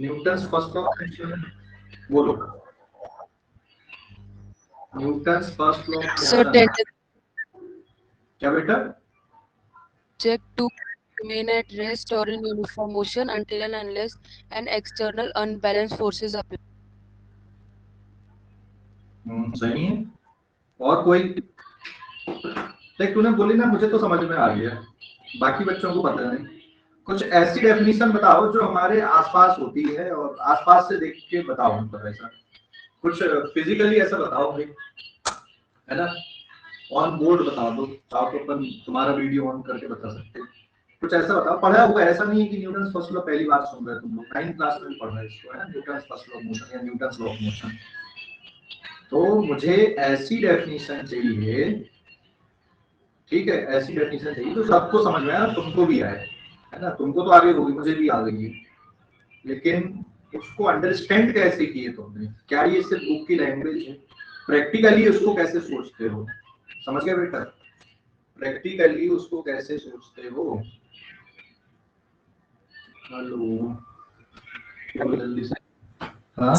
Newton's first law बोलो, Newton's first law of So motion. that the क्या बेटा? object to remain at rest or in uniform motion until and unless an external unbalanced forces apply. सही है। और कोई देख, तूने बोली ना, मुझे तो समझ में आ गया, बाकी बच्चों को पता नहीं। कुछ ऐसी डेफिनेशन बताओ जो हमारे आसपास होती है और आसपास से देख के बताओ, मतलब ऐसा कुछ फिजिकली ऐसा बताओ भाई, है ना। ऑन बोर्ड बता दो, चाहो तो अपन तुम्हारा वीडियो ऑन करके बता सकते हैं। कुछ ऐसा बताओ, पढ़ा हुआ, ऐसा नहीं है कि न्यूटन फर्स्ट लॉ पहली बार सुन रहे हो तुम लोग, 9th क्लास में भी पढ़ रहे हो इसको, है ना, Newton first law of motion या न्यूटन लॉ ऑफ मोशन। तो मुझे ऐसी डेफिनेशन चाहिए, ठीक है, ऐसी डेफिनेशन चाहिए तो सबको समझ में आए, तुमको भी आए, है ना। तुमको तो आगे होगी, मुझे भी आ गई है, लेकिन उसको अंडरस्टैंड कैसे किए तुमने, क्या ये सिर्फ बुक की लैंग्वेज है, प्रैक्टिकली उसको कैसे सोचते हो, समझ गए बेटा, प्रैक्टिकली उसको कैसे सोचते हो। हेलो, जल्दी से। हाँ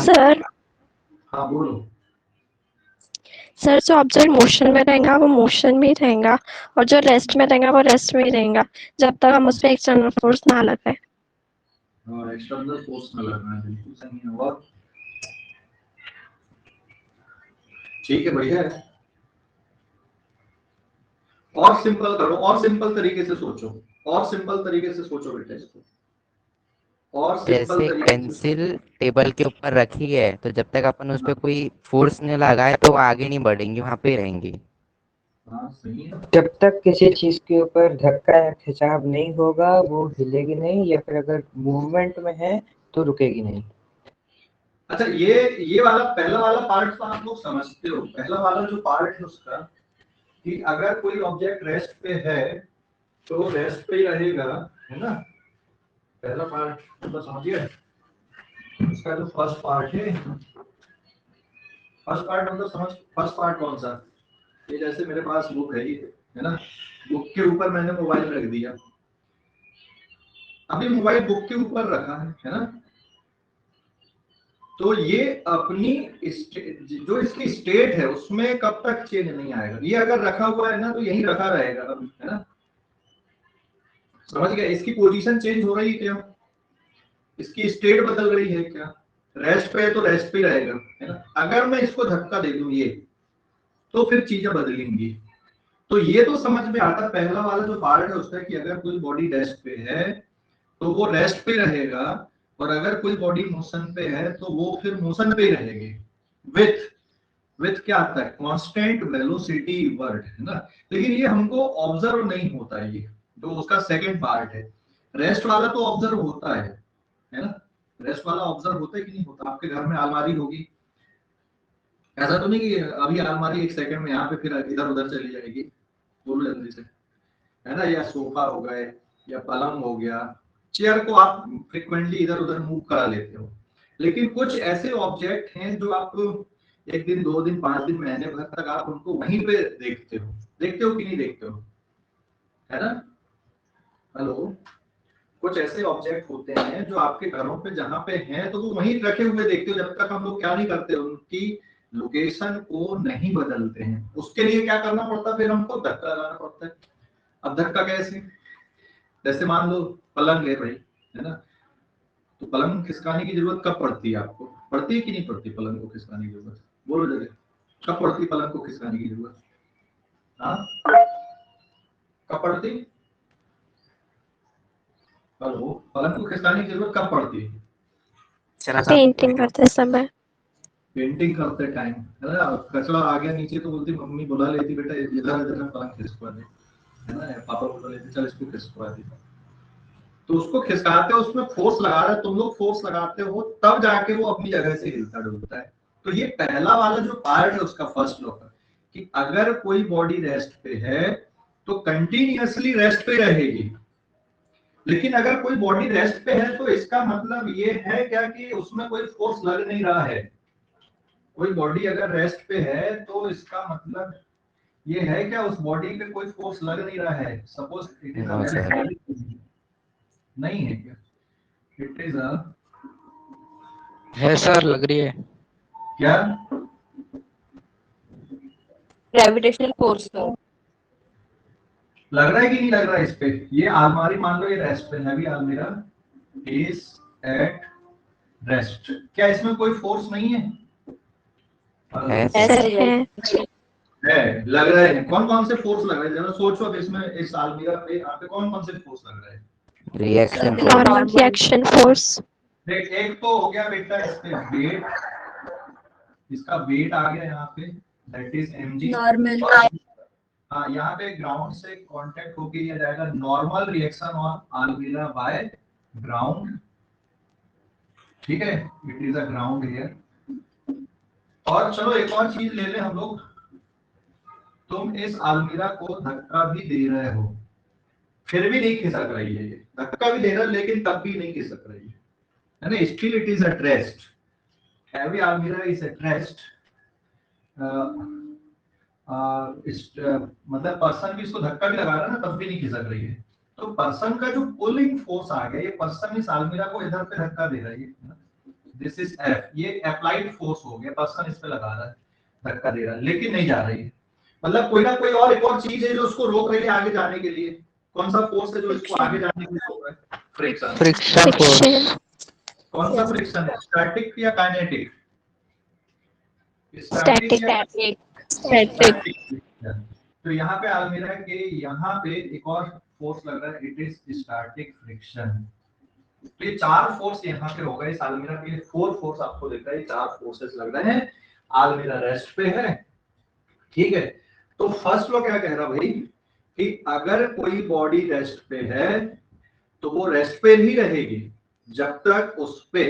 सर हाँ बोलो। सर जो ऑब्जेक्ट मोशन में रहेगा वो मोशन में ही रहेगा, और जो रेस्ट में रहेगा वो रेस्ट में ही रहेगा, जब तक हम उस पर एक्सटर्नल फोर्स ना लगाए। हाँ, एक्सटर्नल फोर्स में लगना है, बिल्कुल सही है। और ठीक है, बढ़िया है। और सिंपल करो, और सिंपल तरीके से सोचो, और सिंपल तरीके से सोचो बेटा इसको, और सिंपल जैसे तरीके से। पेंसिल टेबल के ऊपर रखी है तो जब तक अपन उस पर कोई फोर्स नहीं लगाए तो वो आगे नहीं बढ़ेंगी, वहां पे रहेंगी। हाँ सही है। जब तक किसी चीज के ऊपर धक्का या खिंचाव नहीं होगा वो हिलेगी नहीं, या फिर अगर मूवमेंट में है तो रुकेगी नहीं। अच्छा, ये वाला पहला वाला पार्ट तो आप लोग समझते हो, पहला वाला जो पार्ट है उसका, कि अगर कोई ऑब्जेक्ट रेस्ट पे है तो रेस्ट पे ही रहेगा, है ना। पहला पार्ट मतलब समझिए, उसका जो फर्स्ट पार्ट है, फर्स्ट पार्ट मतलब समझ, फर्स्ट पार्ट कौन सा, ये जैसे मेरे पास बुक है, ये है ना, बुक के ऊपर मैंने मोबाइल रख दिया, अभी मोबाइल बुक के ऊपर रखा है ना, तो ये अपनी जो इसकी स्टेट है उसमें कब तक चेंज नहीं आएगा, ये अगर रखा हुआ है ना तो यही रखा रहेगा अभी, है ना, समझ गया। इसकी पोजीशन चेंज हो रही है क्या, इसकी स्टेट बदल रही है क्या, रेस्ट पे है तो रेस्ट पे रहेगा, है ना। अगर मैं इसको धक्का दे दूं ये, तो फिर चीजें बदलेंगी। तो ये तो समझ में आता, पहला वाला जो पार्ट है उसका, कि अगर कोई बॉडी रेस्ट पे है तो वो रेस्ट पे रहेगा, और अगर कोई बॉडी मोशन पे है तो वो फिर मोशन पे ही रहेगी, विथ विथ क्या आता है, कांस्टेंट वेलोसिटी वर्ड, है ना। लेकिन ये हमको ऑब्जर्व नहीं होता है, ये जो उसका सेकंड पार्ट है। रेस्ट वाला तो ऑब्जर्व होता है ना, रेस्ट वाला ऑब्जर्व होता है कि नहीं होता। आपके घर में अलमारी होगी, ऐसा तो नहीं कि अभी अलमारी एक सेकंड में यहाँ पे फिर इधर उधर चली जाएगी, बोलो जल्दी से, है ना। या सोफा हो गए, या पलंग हो गया, चेयर को आप फ्रिक्वेंटली इधर उधर मूव करा लेते हो। लेकिन कुछ ऐसे ऑब्जेक्ट हैं जो आप एक दिन, 2 दिन, 5 दिन, महीने भर तक आप उनको वहीं पे देखते हो कि नहीं देखते हो, है ना। हेलो, कुछ ऐसे ऑब्जेक्ट होते हैं जो आपके घरों पे जहां पे हैं तो वो वहीं रखे हुए देखते हो, जब तक हम लोग क्या नहीं करते, उनकी लोकेशन को नहीं बदलते हैं। उसके लिए क्या करना पड़ता है, फिर हमको धक्का लगाना पड़ता है। अब धक्का कैसे, जैसे मान लो पलंग है भाई, है ना, तो पलंग खिसकाने की जरूरत कब पड़ती है, आपको पड़ती है कि नहीं पड़ती पलंग को खिसकाने की जरूरत, बोलो जगह, कब पड़ती पलंग को खिसकाने की जरूरत, हाँ कब पड़ती, हेलो, पलंग को खिसकाने की जरूरत कब पड़ती है, पेंटिंग करते समय। पेंटिंग करते टाइम, है ना। कचरा आ गया नीचे तो बोलती, मम्मी बुला लेती, बेटा इधर इधर पलंग खिसकवा दे, है ना, पापा बुला लेते, चल इसको खिसकवा दे। तो उसको खिसकाते हो, उसमें फोर्स लगा रहे, तुम लोग फोर्स लगाते हो, तब जाके वो अपनी जगह से हिलता डुलता है। तो ये पहला वाला जो पार्ट है उसका फर्स्ट लॉ का, कि अगर कोई बॉडी रेस्ट पे है तो कंटिन्यूअसली रेस्ट पे रहेगी। लेकिन अगर कोई बॉडी रेस्ट पे है तो इसका मतलब ये है क्या, कि उसमें कोई फोर्स लग नहीं रहा है। कोई बॉडी अगर रेस्ट पे है तो इसका मतलब ये है क्या, उस बॉडी पे कोई फोर्स लग नहीं रहा है। Suppose it is a know very sir. Heavy, नहीं है क्या, इट इज अ है सर, लग रही है। क्या ग्रेविटेशनल फोर्स का लग रहा है कि नहीं लग रहा है इस पे? ये अलमारी मान लो ये रेस्ट पे है, अभी अलमीरा इज एट रेस्ट, क्या इसमें कोई फोर्स नहीं है? है सर है। है, लग रहा है। कौन कौन से फोर्स लग रहे हैं जरा सोचो, अब इसमें इस अलमीरा पे यहाँ पे कौन कौन से फोर्स लग रहे हैं? Reaction normal reaction force. देख, एक तो हो गया बेटा इस पे वेट, इसका वेट आ गया यहाँ पे, दैट इज mg नॉर्मल। हाँ, यहाँ पे ग्राउंड से कांटेक्ट होके ये जाएगा नॉर्मल रिएक्शन ऑन अलमीरा बाय ग्राउंड, ठीक है, it is a ground here. और चलो एक और चीज ले ले हम लोग, तुम इस अलमीरा को धक्का भी दे रहे हो, फिर भी नहीं खिसक रही है, ये धक्का भी दे रहा है लेकिन तब भी नहीं खिसक रही है ना, still it is at rest, heavy अलमीरा इज एट रेस्ट। मतलब पर्सन भी इसको धक्का भी लगा रहा है ना, तब भी नहीं खिसक रही है। तो पर्सन का जो पुलिंग फोर्स आ गया, ये पर्सन इस अलमीरा को इधर पे धक्का दे रहा है, दिस इज एफ, ये अप्लाइड फोर्स हो गया, पर्सन इस पे लगा रहा है, धक्का दे रहा है, लेकिन नहीं जा रही है। मतलब कोई ना कोई और एक और चीज है जो उसको रोक रही है आगे जाने के लिए। कौन सा फोर्स है जो इसको आगे जाने के लिए रोक रहा है? फ्रिक्शन। Friction force. फ्रिक्शन। कौन सा फ्रिक्शन है, स्टैटिक या काइनेटिक? स्टैटिक। स्टैटिक। तो यहाँ पे अलमीरा के यहाँ पे एक और फोर्स लग रहा है, इट इज स्टैटिक फ्रिक्शन। तो ये चार फोर्स यहाँ पे हो गए इस अलमीरा के, फोर फोर्स आपको दिख रहा है, चार फोर्सेस लग रहे हैं, अलमीरा रेस्ट पे है, ठीक है। तो फर्स्ट लॉ क्या कह रहा भाई कि अगर कोई बॉडी रेस्ट पे है तो वो रेस्ट पे ही रहेगी जब तक उस पे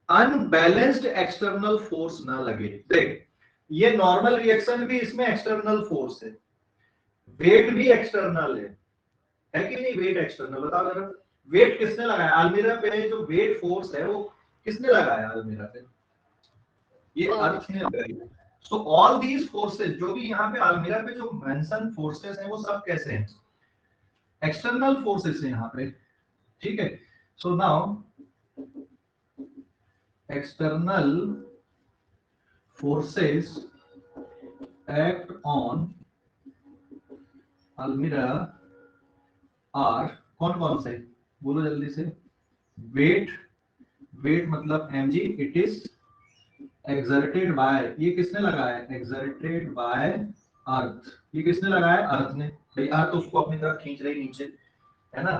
अनबैलेंस्ड एक्सटर्नल फोर्स ना लगे। देख, ये नॉर्मल रिएक्शन भी इसमें एक्सटर्नल फोर्स है, वेट भी एक्सटर्नल है कि नहीं? वेट एक्सटर्नल, बताओ जरा, वेट किसने लगाया अलमीरा पे? जो वेट फोर्स है वो किसने लगाया अलमीरा पे? ये अर्थ ने लगाई। सो ऑल दीज फोर्सेस जो भी यहाँ पे अलमीरा पे जो मेंशन फोर्सेस हैं वो सब कैसे हैं? एक्सटर्नल फोर्सेस हैं यहाँ पे, ठीक है। So now external forces act on अलमीरा आर, कौन कौन से बोलो जल्दी से? वेट, वेट मतलब mg, it is exerted by, ये किसने लगाया? एक्सर्टेड बाय अर्थ, ये किसने लगाया? अर्थ ने, भाई अर्थ उसको अपनी तरफ खींच रही नीचे, है ना।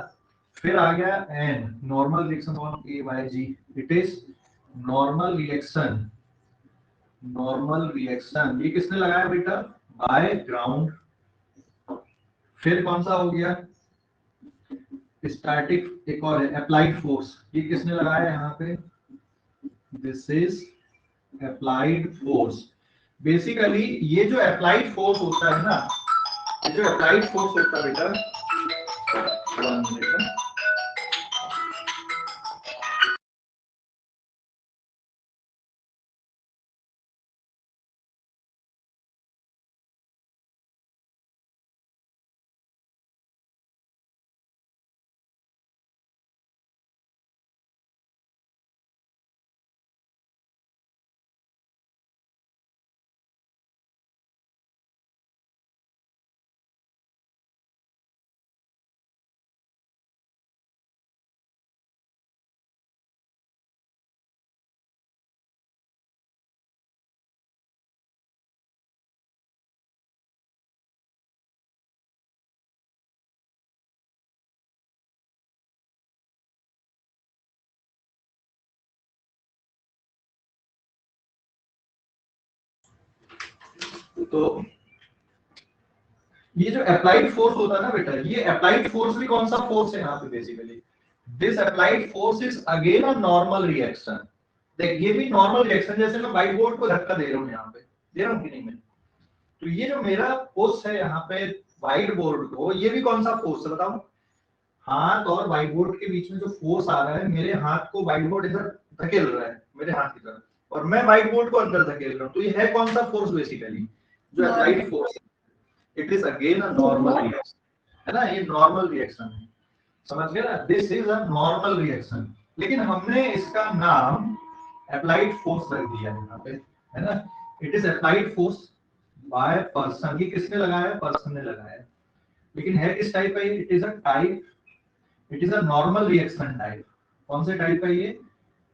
फिर आ गया n, normal reaction on a by g, it is normal reaction, normal reaction ये किसने लगाया बेटा? By ground. फिर कौन सा हो गया? स्टैटिक, एक और है अप्लाइड फोर्स, ये किसने लगाया यहाँ पे? This is applied force. Basically ये जो अप्लाइड फोर्स होता है ना, ये जो अप्लाइड फोर्स होता है बेटा, वन मिनट, तो ये जो अप्लाइड फोर्स होता है ना बेटा, ये अप्लाइड फोर्स भी कौन सा फोर्स है यहाँ पे? Basically this applied force is again a normal reaction. देख, ये भी नॉर्मल रिएक्शन, जैसे मैं व्हाइट बोर्ड को धक्का दे रहा हूँ यहाँ पे, दे रहा हूँ कि नहीं मैं? तो ये जो मेरा फोर्स है यहाँ पे व्हाइट बोर्ड को, ये भी कौन सा फोर्स है बताओ? हाथ और व्हाइट बोर्ड के बीच में जो फोर्स आ रहा है, मेरे हाथ को व्हाइट बोर्ड इधर धकेल रहा है मेरे हाथ की तरफ, और मैं व्हाइट बोर्ड को अंदर धकेल रहा हूँ, तो ये है कौन सा फोर्स? बेसिकली जो applied force, it is again a normal reaction, है ना, ये नॉर्मल रिएक्शन है, समझ गए ना? This is a normal reaction. लेकिन हमने इसका नाम अप्लाइड फोर्स रख दिया यहाँ पे, है ना। It is applied force by person. ये किसने लगाया? पर्सन ने लगाया। लेकिन है किस टाइप का ये? It is a type, it is a normal reaction type. कौन से टाइप का ये?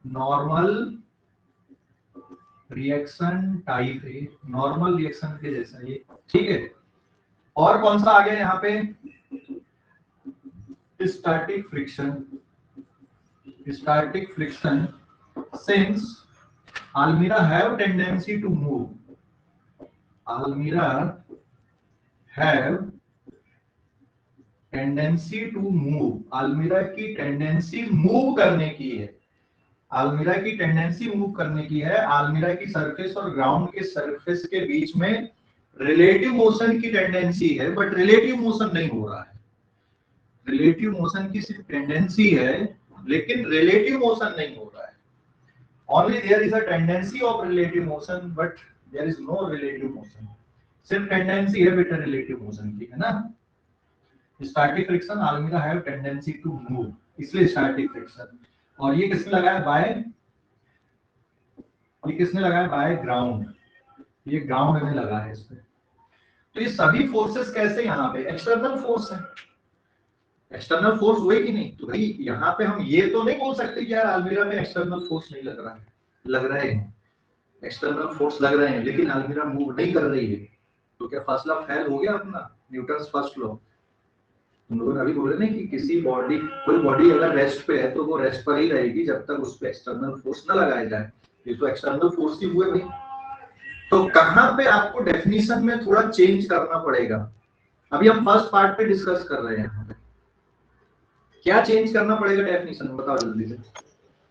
नॉर्मल रिएक्शन टाइप है, नॉर्मल रिएक्शन के जैसा ये, ठीक है। और कौन सा आ गया यहाँ पे? Static friction. Static friction since Almira have tendency to move. Almira have tendency to move. Almira की टेंडेंसी मूव करने की है। Almira की टेंडेंसी मूव करने की है। Almira की सरफेस और ग्राउंड के सरफेस के बीच में रिलेटिव मोशन की टेंडेंसी है, बट रिलेटिव मोशन नहीं हो रहा है। रिलेटिव मोशन की सिर्फ टेंडेंसी है, लेकिन रिलेटिव मोशन नहीं हो रहा है। Only there is a tendency of relative motion, but there is no relative motion. सिर्फ टेंडेंसी है बेटा रिलेटिव मोशन की, है ना। Static friction, Almira have tendency to move, इसलिए स्टैटिक फ्रिक्शन। और ये किसने लगाया? बाय, ये किसने लगाया? Bye ground. ये ग्राउंड में लगा है इसमें। तो ये सभी फोर्सेस कैसे यहाँ पे एक्सटर्नल फोर्स है। एक्सटर्नल फोर्स हुए कि नहीं? तो भाई यहाँ पे हम ये तो नहीं बोल सकते कि यार Almira में एक्सटर्नल फोर्स नहीं लग रहा है। लग रहे हैं, एक्सटर्नल फोर्स लग रहे हैं, लेकिन Almira मूव नहीं कर रही है। तो क्या फर्स्ट लॉ फेल हो गया अपना, न्यूटन्स फर्स्ट लॉ? तुम लोग अभी बोल रहे हैं कि किसी बॉडी, कोई बॉडी अगर रेस्ट पे है तो वो रेस्ट पर ही रहेगी जब तक उस पे एक्सटर्नल फोर्स न लगाया जाए। ये तो एक्सटर्नल फोर्स ही हुए भाई। तो कहाँ पे आपको डेफिनेशन में थोड़ा चेंज करना पड़ेगा। अभी हम फर्स्ट पार्ट पे डिस्कस कर रहे हैं, क्या चेंज करना पड़ेगा डेफिनेशन में, बताओ जल्दी से।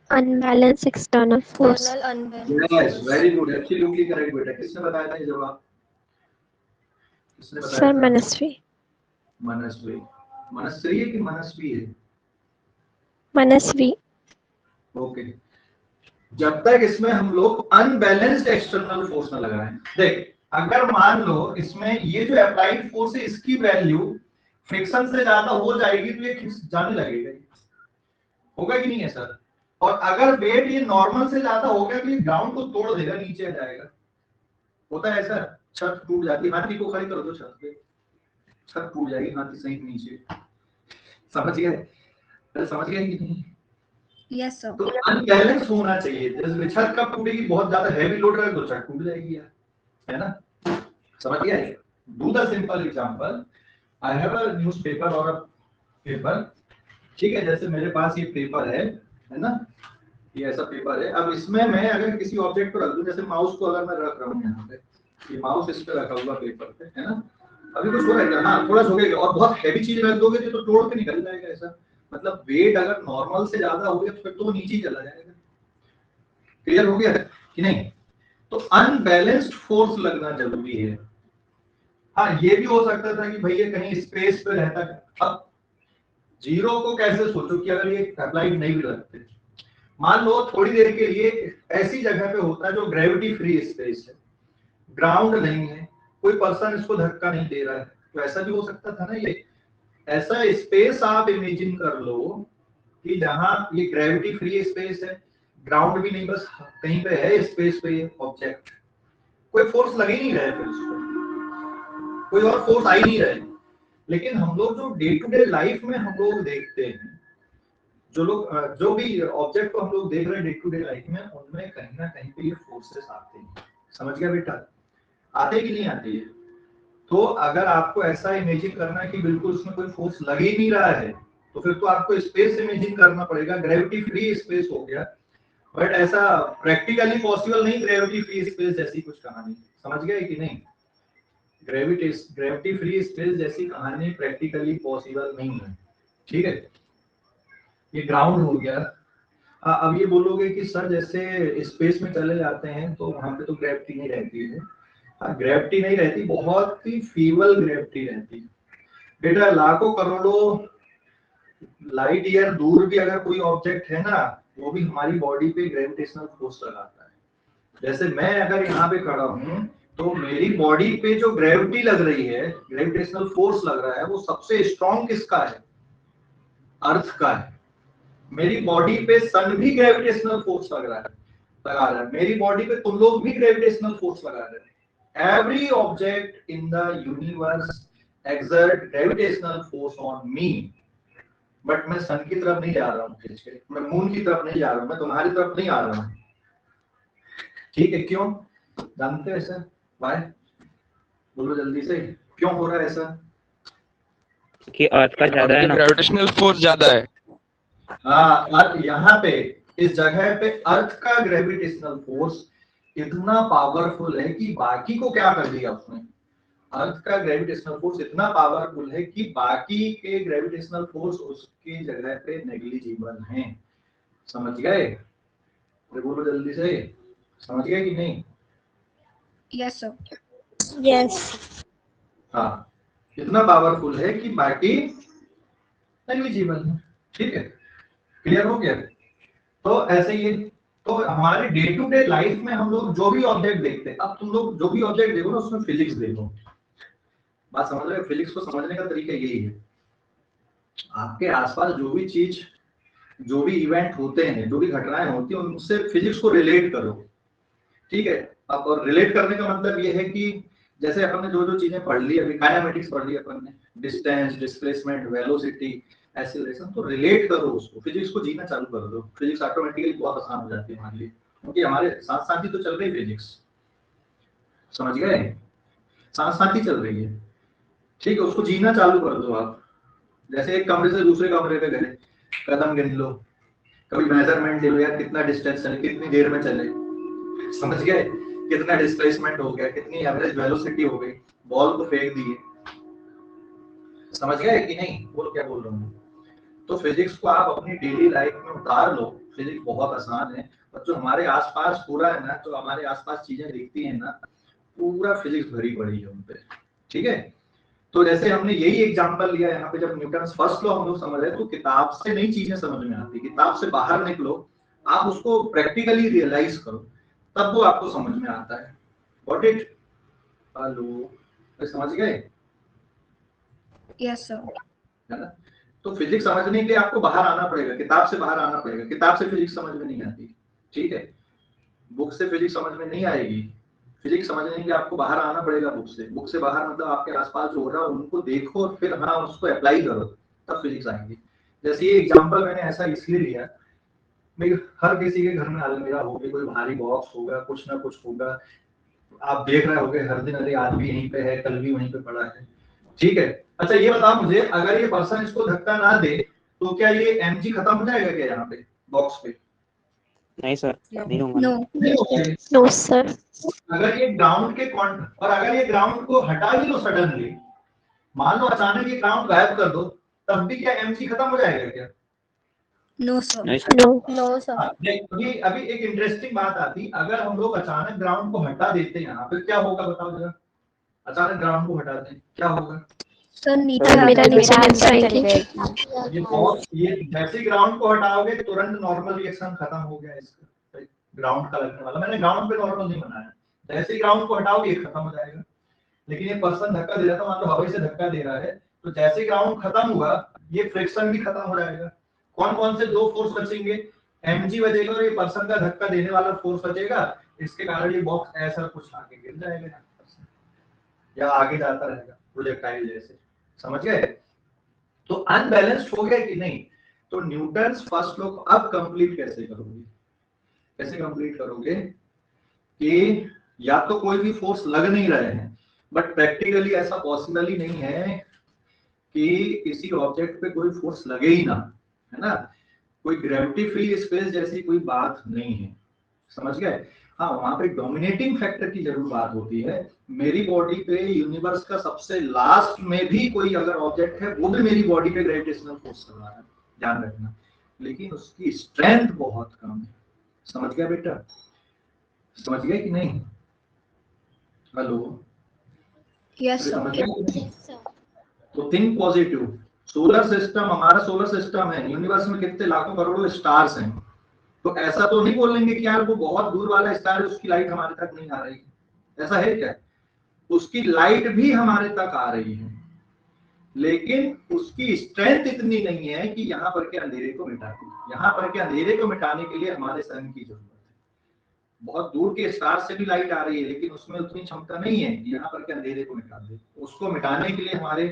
Unbalance external force. Yes, very good, absolutely correct बेटा। किसने बताया था ये जवाब? किसने बताया? सर मनस्वी। मनस्वी। मनस्वी है कि मनस्वी है? मनस्वी। ओके। जब तक इसमें हम लोग अनबैलेंस्ड एक्सटर्नल फोर्स न लगाएं। देख, अगर मान लो इसमें ये जो अप्लाइड फोर्स है इसकी वैल्यू फ्रिक्शन से ज्यादा हो जाएगी तो ये जाने लगेगा, होगा कि नहीं है सर? और अगर वेट ये नॉर्मल से ज्यादा हो गया तो ये ग्राउंड को तोड़ देगा, नीचे आ जाएगा। होता है ऐसा, छत टूट जाती है। हाथी को खड़ी कर दो छत पे, छत टूट जाएगी, हाथी सही नीचे। समझ गए? समझ गए कि नहीं? Yes sir. तो अनबैलेंस होना चाहिए। जैसे छत कब टूटेगी? बहुत ज्यादा हैवी लोड रहेगा तो छत टूट जाएगी यार, है ना। समझ गया? Do the simple example. I have a newspaper और अ पेपर, ठीक है। जैसे मेरे पास ये पेपर है ना, ये ऐसा पेपर है। अब इसमें मैं अगर किसी ऑब्जेक्ट को रख दूं, जैसे माउस को अगर मैं रख रहा हूँ यहाँ पे, ये माउस इस पे रखा हुआ पेपर पे, है ना। अभी कुछ हो रहा है, हाँ थोड़ा झुकेगा, और बहुत हैवी चीज रख दोगे तो तोड़ के निकल जाएगा ऐसा। मतलब वेट अगर नॉर्मल से ज्यादा हो गया तो फिर तो नीचे चला जाएगा। क्लियर हो गया कि नहीं? तो अनबैलेंस्ड फोर्स लगना जरूरी है। हाँ, ये भी हो सकता था कि भैया कहीं स्पेस पे रहता है। अब जीरो को कैसे सोचो कि अगर ये अप्लाइड नहीं भी रखते, मान लो थोड़ी देर के लिए ऐसी जगह पे होता है जो ग्रेविटी फ्री स्पेस है, ग्राउंड नहीं है, कोई पर्सन इसको धक्का नहीं दे रहा है, तो ऐसा भी हो सकता था ना। ये ऐसा स्पेस आप इमेजिन कर लो कि जहां ये ग्रेविटी फ्री स्पेस है, ग्राउंड भी नहीं, बस कहीं पे है स्पेस पे ये ऑब्जेक्ट, कोई फोर्स लग ही नहीं रहा है, फिर उसको कोई और फोर्स आ ही नहीं रहा है। लेकिन हम लोग जो डे टू डे लाइफ में हम लोग देखते हैं, जो भी ऑब्जेक्ट को हम लोग देख रहे हैं डे टू डे लाइफ में, उनमें कहीं ना कहीं पे ये फोर्सेस आते हैं। समझ गया बेटा? आते कि नहीं आते? तो अगर आपको ऐसा इमेजिन करना है कि बिल्कुल उसमें कोई फोर्स लग ही नहीं रहा है, तो फिर तो आपको स्पेस इमेजिन करना पड़ेगा। ग्रेविटी फ्री स्पेस हो गया, बट ऐसा प्रैक्टिकली पॉसिबल नहीं ग्रेविटी फ्री स्पेस जैसी कुछ कहानी। समझ गए कि नहीं? ग्रेविटी फ्री स्पेस जैसी कहानी प्रैक्टिकली पॉसिबल नहीं है, ठीक है। ये ग्राउंड हो गया। अब ये बोलोगे कि सर जैसे स्पेस में चले जाते हैं तो वहां पे तो ग्रेविटी नहीं रहती है। हाँ, ग्रेविटी नहीं रहती, बहुत ही फीबल ग्रेविटी रहती है बेटा। लाखों करोड़ों लाइट ईयर दूर भी अगर कोई ऑब्जेक्ट है ना, वो भी हमारी बॉडी पे ग्रेविटेशनल फोर्स लगाता है। जैसे मैं अगर यहाँ पे खड़ा हूँ तो मेरी बॉडी पे जो ग्रेविटी लग रही है, ग्रेविटेशनल फोर्स लग रहा है, वो सबसे स्ट्रॉन्ग किसका है? अर्थ का है। मेरी बॉडी पे सन भी ग्रेविटेशनल फोर्स लगा रहा है, मेरी बॉडी पे तुम लोग भी ग्रेविटेशनल फोर्स लगा रहे हैं। Every object in the universe exert gravitational force on me, but मैं सन की तरफ नहीं जा रहा हूँ, मैं मून की तरफ नहीं जा रहा हूँ, मैं तुम्हारी तरफ नहीं आ रहा हूँ। ठीक है, क्यों जानते हो ऐसा? वाई? बोलो जल्दी से, क्यों हो रहा है ऐसा? कि अर्थ का ज्यादा है ना, ग्रेविटेशनल फोर्स ज्यादा है। हाँ, अर्थ यहाँ पे इस जगह पे अर्थ का ग्रेविटेशनल फोर्स इतना पावरफुल है कि बाकी को क्या कर दिया उसने। अर्थ का ग्रेविटेशनल फोर्स इतना पावरफुल है कि बाकी के ग्रेविटेशनल फोर्स उसकी जगह पे नेग्लिजिबल हैं। समझ गए? बोलो जल्दी से, समझ गए कि नहीं? Yes sir. यस। हाँ, इतना पावरफुल है कि बाकी नेग्लिजिबल है। ठीक है, क्लियर हो गया? तो ऐसे ही, तो हमारे डे टू डे लाइफ में हम लोग जो भी ऑब्जेक्ट देखते हैं, अब तुम लोग जो भी ऑब्जेक्ट देखो ना उसमें फिजिक्स देखो। बात समझ रहे हो? फिजिक्स को समझने का तरीका यही है, आपके आसपास जो भी चीज, जो भी इवेंट होते हैं, जो भी घटनाएं होती हैं, उनसे फिजिक्स को रिलेट करो। ठीक है, अब और रिलेट करने का मतलब ये है कि जैसे अपन ने जो जो चीजें पढ़ ली, अभी काइनेमेटिक्स पढ़ ली अपन ने, डिस्टेंस, डिस्प्लेसमेंट, वेलोसिटी, एक्सीलरेशन, तो रिलेट करो उसको, फिजिक्स को जीना चालू कर दो, फिजिक्स ऑटोमेटिकली बहुत आसान हो जाती है हमारे लिए, क्योंकि हमारे साथ साथ ही तो चल रही है फिजिक्स। समझ गए? साथ साथ ही चल रही है। ठीक है, उसको जीना चालू कर दो आप। जैसे एक कमरे से दूसरे कमरे पे गए, कदम गिन लो, कभी मेजरमेंट ले लो यार, कितना डिस्टेंस चले, कितनी देर में चले। समझ गए? कितना डिस्प्लेसमेंट हो गया, कितनी एवरेज वेलोसिटी हो गई, बॉल को फेंक दिए। समझ गए कि नहीं? बोलो क्या बोल रहा हूँ? तो फिजिक्स को आप अपनी डेली लाइफ में उतार लो, फिजिक्स बहुत आसान है। और जो हमारे आसपास पूरा है ना, जो हमारे आसपास चीजें दिखती हैं ना, पूरा फिजिक्स भरी पड़ी है उन पे। ठीक है, तो जैसे हमने यही एग्जांपल लिया यहाँ पे, जब न्यूटन फर्स्ट लॉ हम लोग समझ रहे, तो किताब से नई चीजें समझ में आती, किताब से बाहर निकलो, आप उसको प्रैक्टिकली रियलाइज करो, तब वो आपको समझ में आता है। Got it? हेलो, समझ गए? Yes sir. है ना? तो फिजिक्स समझने के लिए आपको बाहर आना पड़ेगा, किताब से बाहर आना पड़ेगा। किताब से फिजिक्स समझ में नहीं आती, ठीक है? बुक से फिजिक्स समझ में नहीं आएगी। फिजिक्स समझने के लिए आपको बाहर आना पड़ेगा बुक से। बुक से बाहर मतलब आपके आसपास जो हो रहा है उनको देखो, फिर हाँ उसको अप्लाई करो, तब फिजिक्स आएगी। जैसे ये एग्जांपल मैंने ऐसा इसलिए लिया, हर किसी के घर में अलमीरा होगी, कोई भारी बॉक्स होगा, कुछ ना कुछ होगा, आप देख रहे होगे हर दिन, अरे आज भी यहीं पे है, कल भी वहीं पे पड़ा है। ठीक है, अच्छा ये बताओ मुझे, अगर ये पर्सन इसको धक्का ना दे तो क्या ये mg खत्म हो जाएगा क्या यहाँ पे बॉक्स पे? नहीं सर, नहीं होगा। No sir. अगर ये ग्राउंड के और अगर ये ग्राउंड को हटा भी लो सडनली, मान लो अचानक ये ग्राउंड गायब कर दो, तब भी क्या mg खत्म हो जाएगा क्या? No sir. No sir. अभी एक इंटरेस्टिंग बात आती, अगर हम लोग अचानक ग्राउंड को हटा देते हैं यहाँ पे, क्या होगा बताओ जरा? अचानक ग्राउंड को हटा दें क्या होगा? सर नीचे मेरा नीचे आ जाएगी। ये जैसे ग्राउंड को हटाओगे तुरंत नॉर्मल रिएक्शन खत्म हो गया इसका, ग्राउंड का लगने वाला। मैंने ग्राउंड पे नॉर्मल नहीं बनाया, जैसे ग्राउंड को हटाओगे ये खत्म हो जाएगा। लेकिन ये पर्सन धक्का दे रहा था, मान लो हवाई से धक्का दे रहा है, तो जैसे ग्राउंड खत्म हुआ ये फ्रिक्शन भी खत्म हो जाएगा। कौन कौन से दो फोर्स बचेंगे? mg बचेगा और ये पर्सन का धक्का देने वाला फोर्स बचेगा। इसके कारण ये बॉक्स ऐसा कुछ आगे गिर जाएगा या आगे जाता रहेगा प्रोजेक्टाइल जैसे। समझ गए? तो अनबैलेंस्ड हो गया कि नहीं? तो न्यूटन्स फर्स्ट लॉ को अब कंप्लीट कैसे करोगे? कैसे कंप्लीट करोगे कि या तो कोई भी फोर्स लग नहीं रहे हैं, बट प्रैक्टिकली ऐसा पॉसिबल ही नहीं है कि किसी ऑब्जेक्ट पे कोई फोर्स लगे ही ना, है ना? कोई ग्रेविटी फ्री स्पेस जैसी कोई बात नहीं है। समझ गए? हाँ, वहां पे डोमिनेटिंग फैक्टर की जरूर बात होती है। मेरी बॉडी पे यूनिवर्स का सबसे लास्ट में भी कोई अगर ऑब्जेक्ट है, वो भी मेरी बॉडी पे ग्रेविटेशनल फोर्स कर रहा है, ध्यान रखना, लेकिन उसकी स्ट्रेंथ बहुत कम है। समझ गया बेटा? समझ गए कि नहीं? हेलो, यस समझ सर। गए? तो थिंक पॉजिटिव। सोलर सिस्टम, हमारा सोलर सिस्टम है, यूनिवर्स में कितने लाखों करोड़ों स्टार्स हैं, तो ऐसा तो नहीं बोलेंगे कि यार वो बहुत दूर वाला स्टार है, उसकी लाइट हमारे तक नहीं आ रही। ऐसा है क्या? उसकी लाइट भी हमारे तक आ रही है, लेकिन उसकी स्ट्रेंथ इतनी नहीं है कि यहाँ पर के अंधेरे को मिटा दे। यहाँ पर के अंधेरे को मिटाने के लिए हमारे सन की जरूरत है। बहुत दूर के स्टार से भी लाइट आ रही है, लेकिन उसमें उतनी क्षमता नहीं है कि यहाँ पर के अंधेरे को मिटा दे। उसको मिटाने के लिए हमारे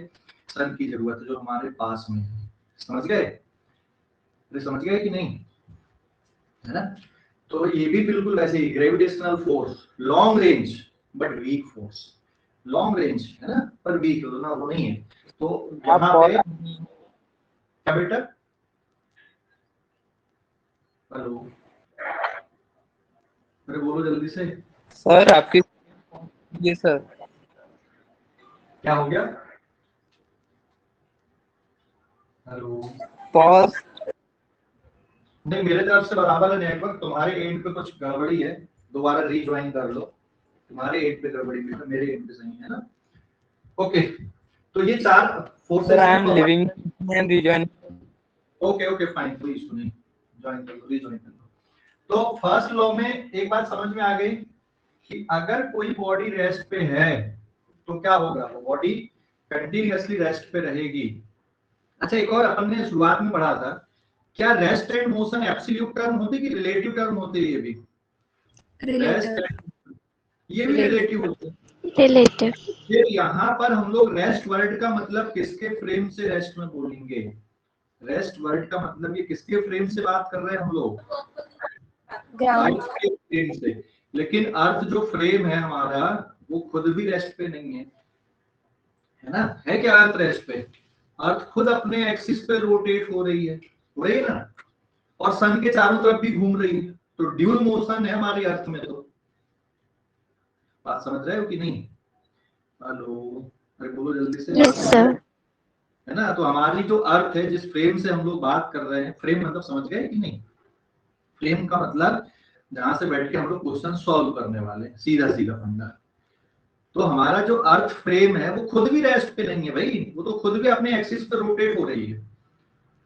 सन की जरूरत है, जो हमारे पास में है। समझ गए? समझ गए कि नहीं? है ना? तो ये भी बिल्कुल वैसे ही, gravitational force long range but weak force. Long range है ना, पर वीक ना वो नहीं है। तो यहाँ पे क्या बेटा? हेलो, अरे बोलो जल्दी से। सर आपकी ये सर क्या हो गया? हेलो, पॉज नहीं मेरे तरफ से बराबर है नेटवर्क, तुम्हारे एंड पे कुछ गड़बड़ी है, दोबारा रीज्वाइन कर लो। तुम्हारे एंड पे गड़बड़ी है, मेरे एंड पे सही है ना? ओके, तो ये चार forces. Sir I am living and rejoin. Okay okay fine, please सुनिए, ज्वाइन कर लो, रीज्वाइन कर लो। तो फर्स्ट लॉ में एक बात समझ में आ गई कि अगर कोई बॉडी रेस्ट पे है तो क्या होगा? वो बॉडी कंटिन्यूअसली रेस्ट पे रहेगी। अच्छा, एक और अपन ने शुरुआत में पढ़ा था, क्या rest and motion absolute term होती है कि रिलेटिव टर्म होती है? ये भी रिलेटिव। ये भी रिलेटिव होते हैं। रिलेटिव। फिर यहाँ पर हम लोग रेस्ट वर्ड का मतलब किसके फ्रेम से रेस्ट में बोलेंगे? रेस्ट वर्ड का मतलब ये किसके फ्रेम से बात कर रहे हैं हम लोग? ग्राउंड के फ्रेम से। लेकिन अर्थ जो फ्रेम है हमारा, वो खुद भी रेस्ट पे नहीं है ना? है क्या अर्थ रेस्ट पे? अर्थ खुद अपने एक्सिस पे रोटेट हो रही है ना, और सन के चारों तरफ भी घूम रही है। तो ड्यूल मोशन है हमारे अर्थ में। तो बात समझ रहे हो कि नहीं? हेलो, अरे बोलो जल्दी से। Yes sir. है ना? तो हमारी जो अर्थ है, जिस फ्रेम से हम लोग बात कर रहे हैं, फ्रेम मतलब समझ गए कि नहीं? फ्रेम का मतलब जहां से बैठ के हम लोग क्वेश्चन सॉल्व करने वाले, सीधा सीधा फंडा। तो हमारा जो अर्थ फ्रेम है वो खुद भी रेस्ट पे नहीं है भाई, वो तो खुद भी अपने एक्सिस पे रोटेट हो रही है।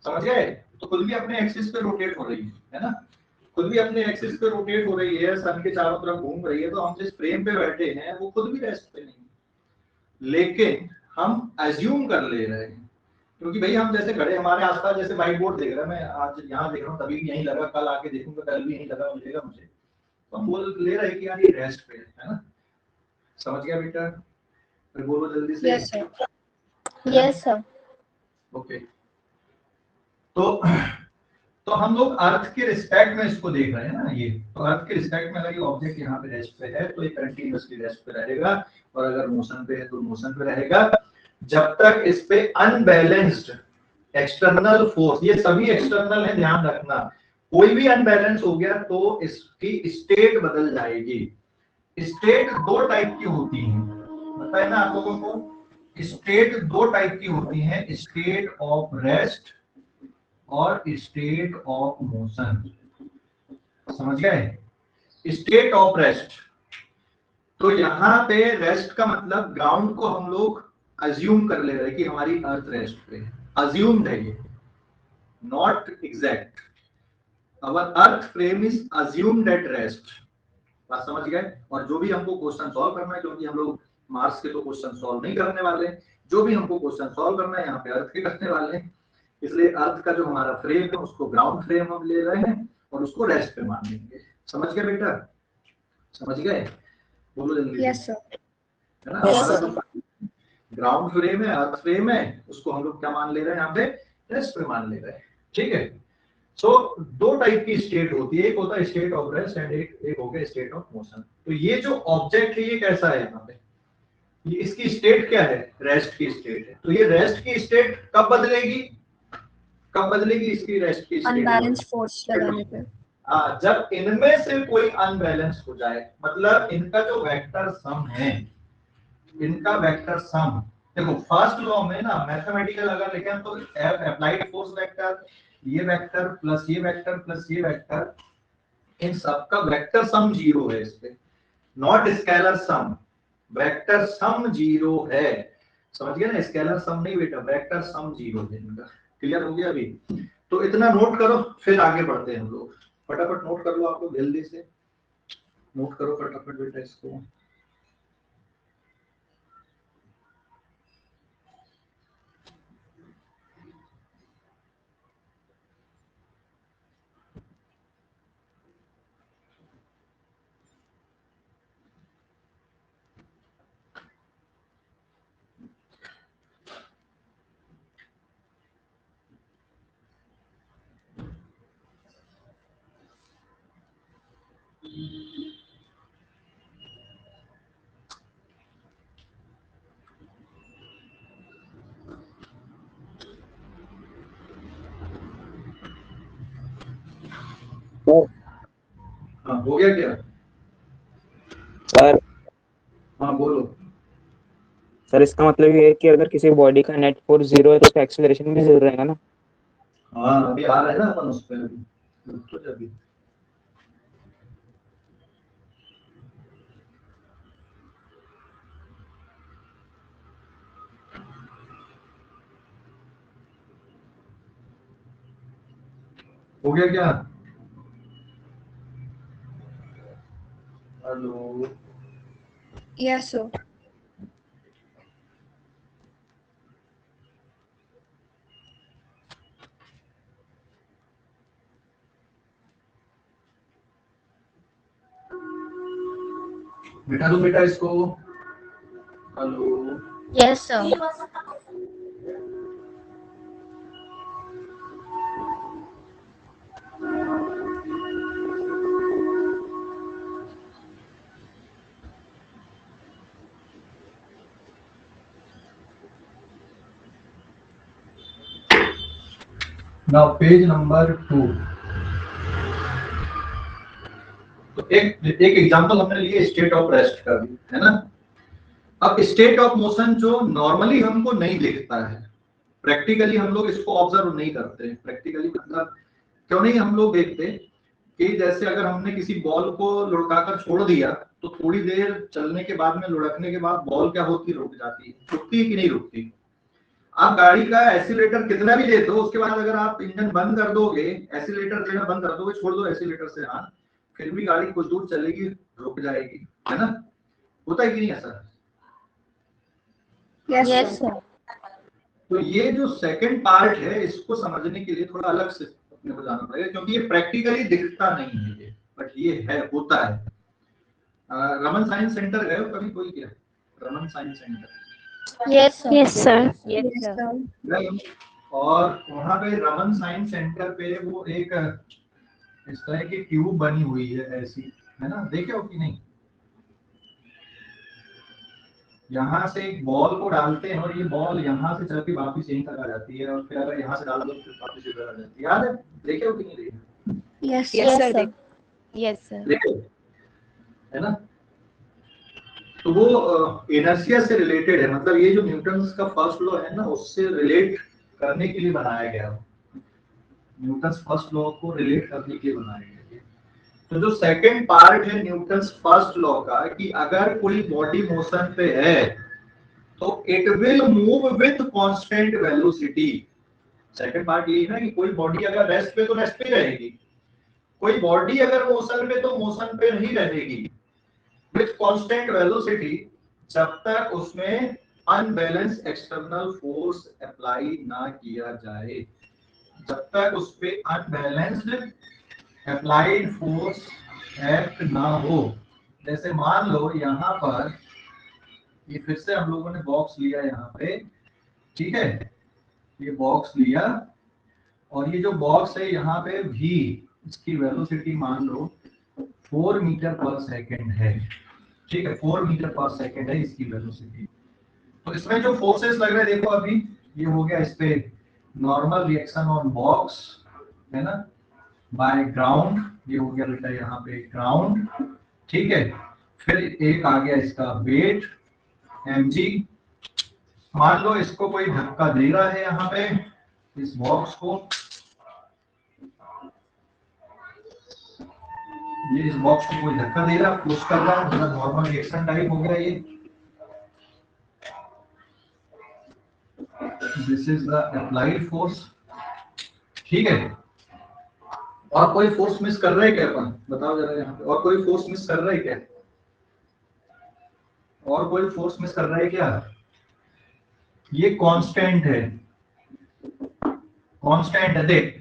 समझ गए? तो खुद भी अपने एक्सिस पे रोटेट हो रही है ना? खुद भी अपने एक्सिस पे रोटेट हो रही है, सन के चारों तरफ घूम रही है। तो हम जिस फ्रेम पे बैठे हैं वो खुद भी रेस्ट पे नहीं है, लेकिन हम अज्यूम कर ले रहे हैं, क्योंकि भाई हम जैसे खड़े हमारे आसपास, जैसे व्हाइट बोर्ड देख रहे हैं, मैं आज यहाँ देख रहा हूँ, तभी भी यहीं लगा, कल आके देखूंगा कल भी यहीं लगा मिलेगा मुझे, तो हम बोल ले रहे हैं कि यार ये रेस्ट पे है ना? समझ गया बेटा? फिर बोलो जल्दी से। Yes sir. Yes sir. Okay, तो हम लोग अर्थ के रिस्पेक्ट में इसको देख रहे हैं ना। ये तो अर्थ के रिस्पेक्ट में, अगर ये ऑब्जेक्ट यहाँ पे रेस्ट पे है तो ये कंटिन्यूअसली रेस्ट पे रहेगा, और अगर मोशन पे है तो मोशन पे रहेगा, जब तक इस पे अनबैलेंस्ड एक्सटर्नल फोर्स, ये सभी एक्सटर्नल है ध्यान रखना, कोई भी अनबैलेंस हो गया तो इसकी स्टेट बदल जाएगी। स्टेट दो टाइप की होती है, पता है ना आप लोगों को? स्टेट दो टाइप की होती है, स्टेट ऑफ रेस्ट और स्टेट ऑफ मोशन। समझ गए? स्टेट ऑफ रेस्ट, तो यहाँ पे रेस्ट का मतलब ग्राउंड को हम लोग अज्यूम कर ले रहे हैं कि हमारी अर्थ रेस्ट पे है। अज्यूम्ड है ये, not exact. Our earth frame is assumed at rest. बात समझ गए? और जो भी हमको क्वेश्चन सॉल्व करना है, क्योंकि हम लोग मार्क्स के तो क्वेश्चन सॉल्व नहीं करने वाले, जो भी हमको क्वेश्चन सॉल्व करना है यहाँ पे अर्थ के करने वाले हैं, इसलिए अर्थ का जो हमारा फ्रेम है उसको ग्राउंड फ्रेम हम ले रहे हैं और उसको रेस्ट पे मान लेंगे। समझ गए बेटा? समझ गए? बोलो जल्दी। Yes sir. है ना? Yes, हमारा sir. जो ग्राउंड फ्रेम है, अर्थ फ्रेम है, उसको हम लोग क्या मान ले रहे हैं यहाँ पे? रेस्ट पे मान ले रहे हैं। ठीक है? सो दो टाइप की स्टेट होती है, एक होता है स्टेट ऑफ रेस्ट एंड एक हो गया स्टेट ऑफ मोशन। तो ये जो ऑब्जेक्ट है ये कैसा है यहाँ पे? ये इसकी स्टेट क्या है? रेस्ट की स्टेट है। तो ये रेस्ट की स्टेट कब बदलेगी? कब बदलेगी इसकी रेस्ट की स्टेट? अनबैलेंस फोर्स लगाने पे। हाँ, जब इनमें से कोई अनबैलेंस हो जाए, मतलब इनका जो वेक्टर सम है, इनका वेक्टर सम, देखो फर्स्ट लॉ में ना मैथमेटिकल अगर लिखें तो अप्लाइड फोर्स वेक्टर, ये वेक्टर प्लस ये वेक्टर प्लस ये वेक्टर, इन सब का वेक्टर सम जीरो है इस पे, not scalar sum. Vector sum zero है, समझ गए ना? स्केलर सम नहीं बेटा, वेक्टर सम जीरो है इनका। क्लियर हो गया अभी? तो इतना नोट करो, फिर आगे बढ़ते हैं हम लोग। फटाफट नोट कर लो आप लोग, जल्दी से नोट करो फटाफट बेटा इसको। हाँ हो गया क्या? सर हाँ बोलो। सर इसका मतलब ये है कि अगर किसी बॉडी का नेट फोर्स 0 है तो उसका एक्सेलरेशन भी 0 रहेगा ना? हाँ अभी आ रहा है ना अपन उस पर तो अभी हो गया क्या? Hello Yes, sir. बिठा दो बेटा इसको। Hello Yes, sir. Now page number 2। तो एक एग्जांपल हमने लिए स्टेट ऑफ रेस्ट का भी, है ना। अब स्टेट ऑफ मोशन जो नॉर्मली हमको नहीं दिखता है, प्रैक्टिकली हम लोग इसको ऑब्जर्व नहीं करते। प्रैक्टिकली मतलब क्यों नहीं हम लोग देखते कि जैसे अगर हमने किसी बॉल को लुढ़काकर छोड़ दिया तो थोड़ी देर चलने के बाद में, लुढ़कने के बाद बॉल क्या होती, रुक जाती है। रुकती है कि नहीं रुकती? आप गाड़ी का एक्सीलरेटर कितना भी दे दो, उसके बाद अगर आप इंजन बंद कर दोगे, एक्सीलरेटर देना बंद कर दोगे, छोड़ दो एक्सीलरेटर से हाथ, फिर भी गाड़ी कुछ दूर चलेगी, रुक जाएगी, है ना। होता है कि नहीं ऐसा? Yes, sir. तो ये जो सेकंड पार्ट है, इसको समझने के लिए थोड़ा अलग से अपने को जाना पड़ेगा, क्योंकि ये प्रैक्टिकली दिखता नहीं है ये, बट ये है, होता है। रमन साइंस सेंटर गए हो कभी कोई क्या? Raman science centre Yes, sir. Yes, sir. Yes, sir. गए हो? और वहां पे रमन साइंस सेंटर पे वो एक इस तरह की ट्यूब बनी हुई है ऐसी, है ना, देखे हो कि नहीं? यहाँ से एक बॉल को डालते हैं और ये बॉल यहाँ से चल के वापिस यहीं तक आ जाती है, और फिर अगर यहाँ से डाल दो फिर वापिस इधर आ जाती है। याद है? देखे हो कि नहीं देखे? Yes, Yes, sir. sir. Yes, sir. देखे हो? है ना। तो वो इनर्शिया से रिलेटेड है, मतलब ये जो न्यूटन का फर्स्ट लॉ है ना, उससे रिलेट करने के लिए बनाया गया। न्यूटन फर्स्ट लॉ को रिलेट करने के लिए बनाया गया। तो जो सेकंड पार्ट है न्यूटन फर्स्ट लॉ का, कि अगर कोई बॉडी मोशन पे है तो it will move with constant velocity. Second part ये है ना कि कोई बॉडी अगर रेस्ट पे तो रेस्ट पे रहेगी, कोई बॉडी अगर मोशन पे तो मोशन पे नहीं रहेगी, विथ कांस्टेंट वेलोसिटी, जब तक उसमें अनबैलेंस एक्सटर्नल फोर्स अप्लाई ना किया जाए, जब तक उस पे अनबैलेंस्ड अप्लाइड फोर्स एक्ट ना हो। जैसे मान लो यहाँ पर ये फिर से हम लोगों ने बॉक्स लिया यहाँ पे, ठीक है, ये बॉक्स लिया और ये जो बॉक्स है यहाँ पे भी, इसकी वेलोसिटी मान लो 4 मीटर पर सेकेंड है, ठीक है, 4 मीटर पर सेकेंड है इसकी वेलोसिटी। तो इसमें जो फोर्सेस लग रहे हैं देखो, अभी ये हो गया इस पे नॉर्मल रिएक्शन ऑन बॉक्स, है ना, बाय ग्राउंड, ये हो गया बेटा यहाँ पे ग्राउंड, ठीक है। फिर एक आ गया इसका वेट mg। मान लो इसको कोई धक्का दे रहा है यहाँ पे इस बॉक्स को, ये इस बॉक्स को कोई धक्का दे रहा है, पुश कर रहा है, मतलब नॉर्मल रिएक्शन टाइप हो गया ये। This is the applied force, ठीक है। और कोई फोर्स मिस कर रहा है क्या अपन? बताओ जरा यहाँ पे, और कोई फोर्स मिस कर रहा है क्या? और कोई फोर्स मिस कर रहा है क्या? ये कांस्टेंट है, कांस्टेंट है। देख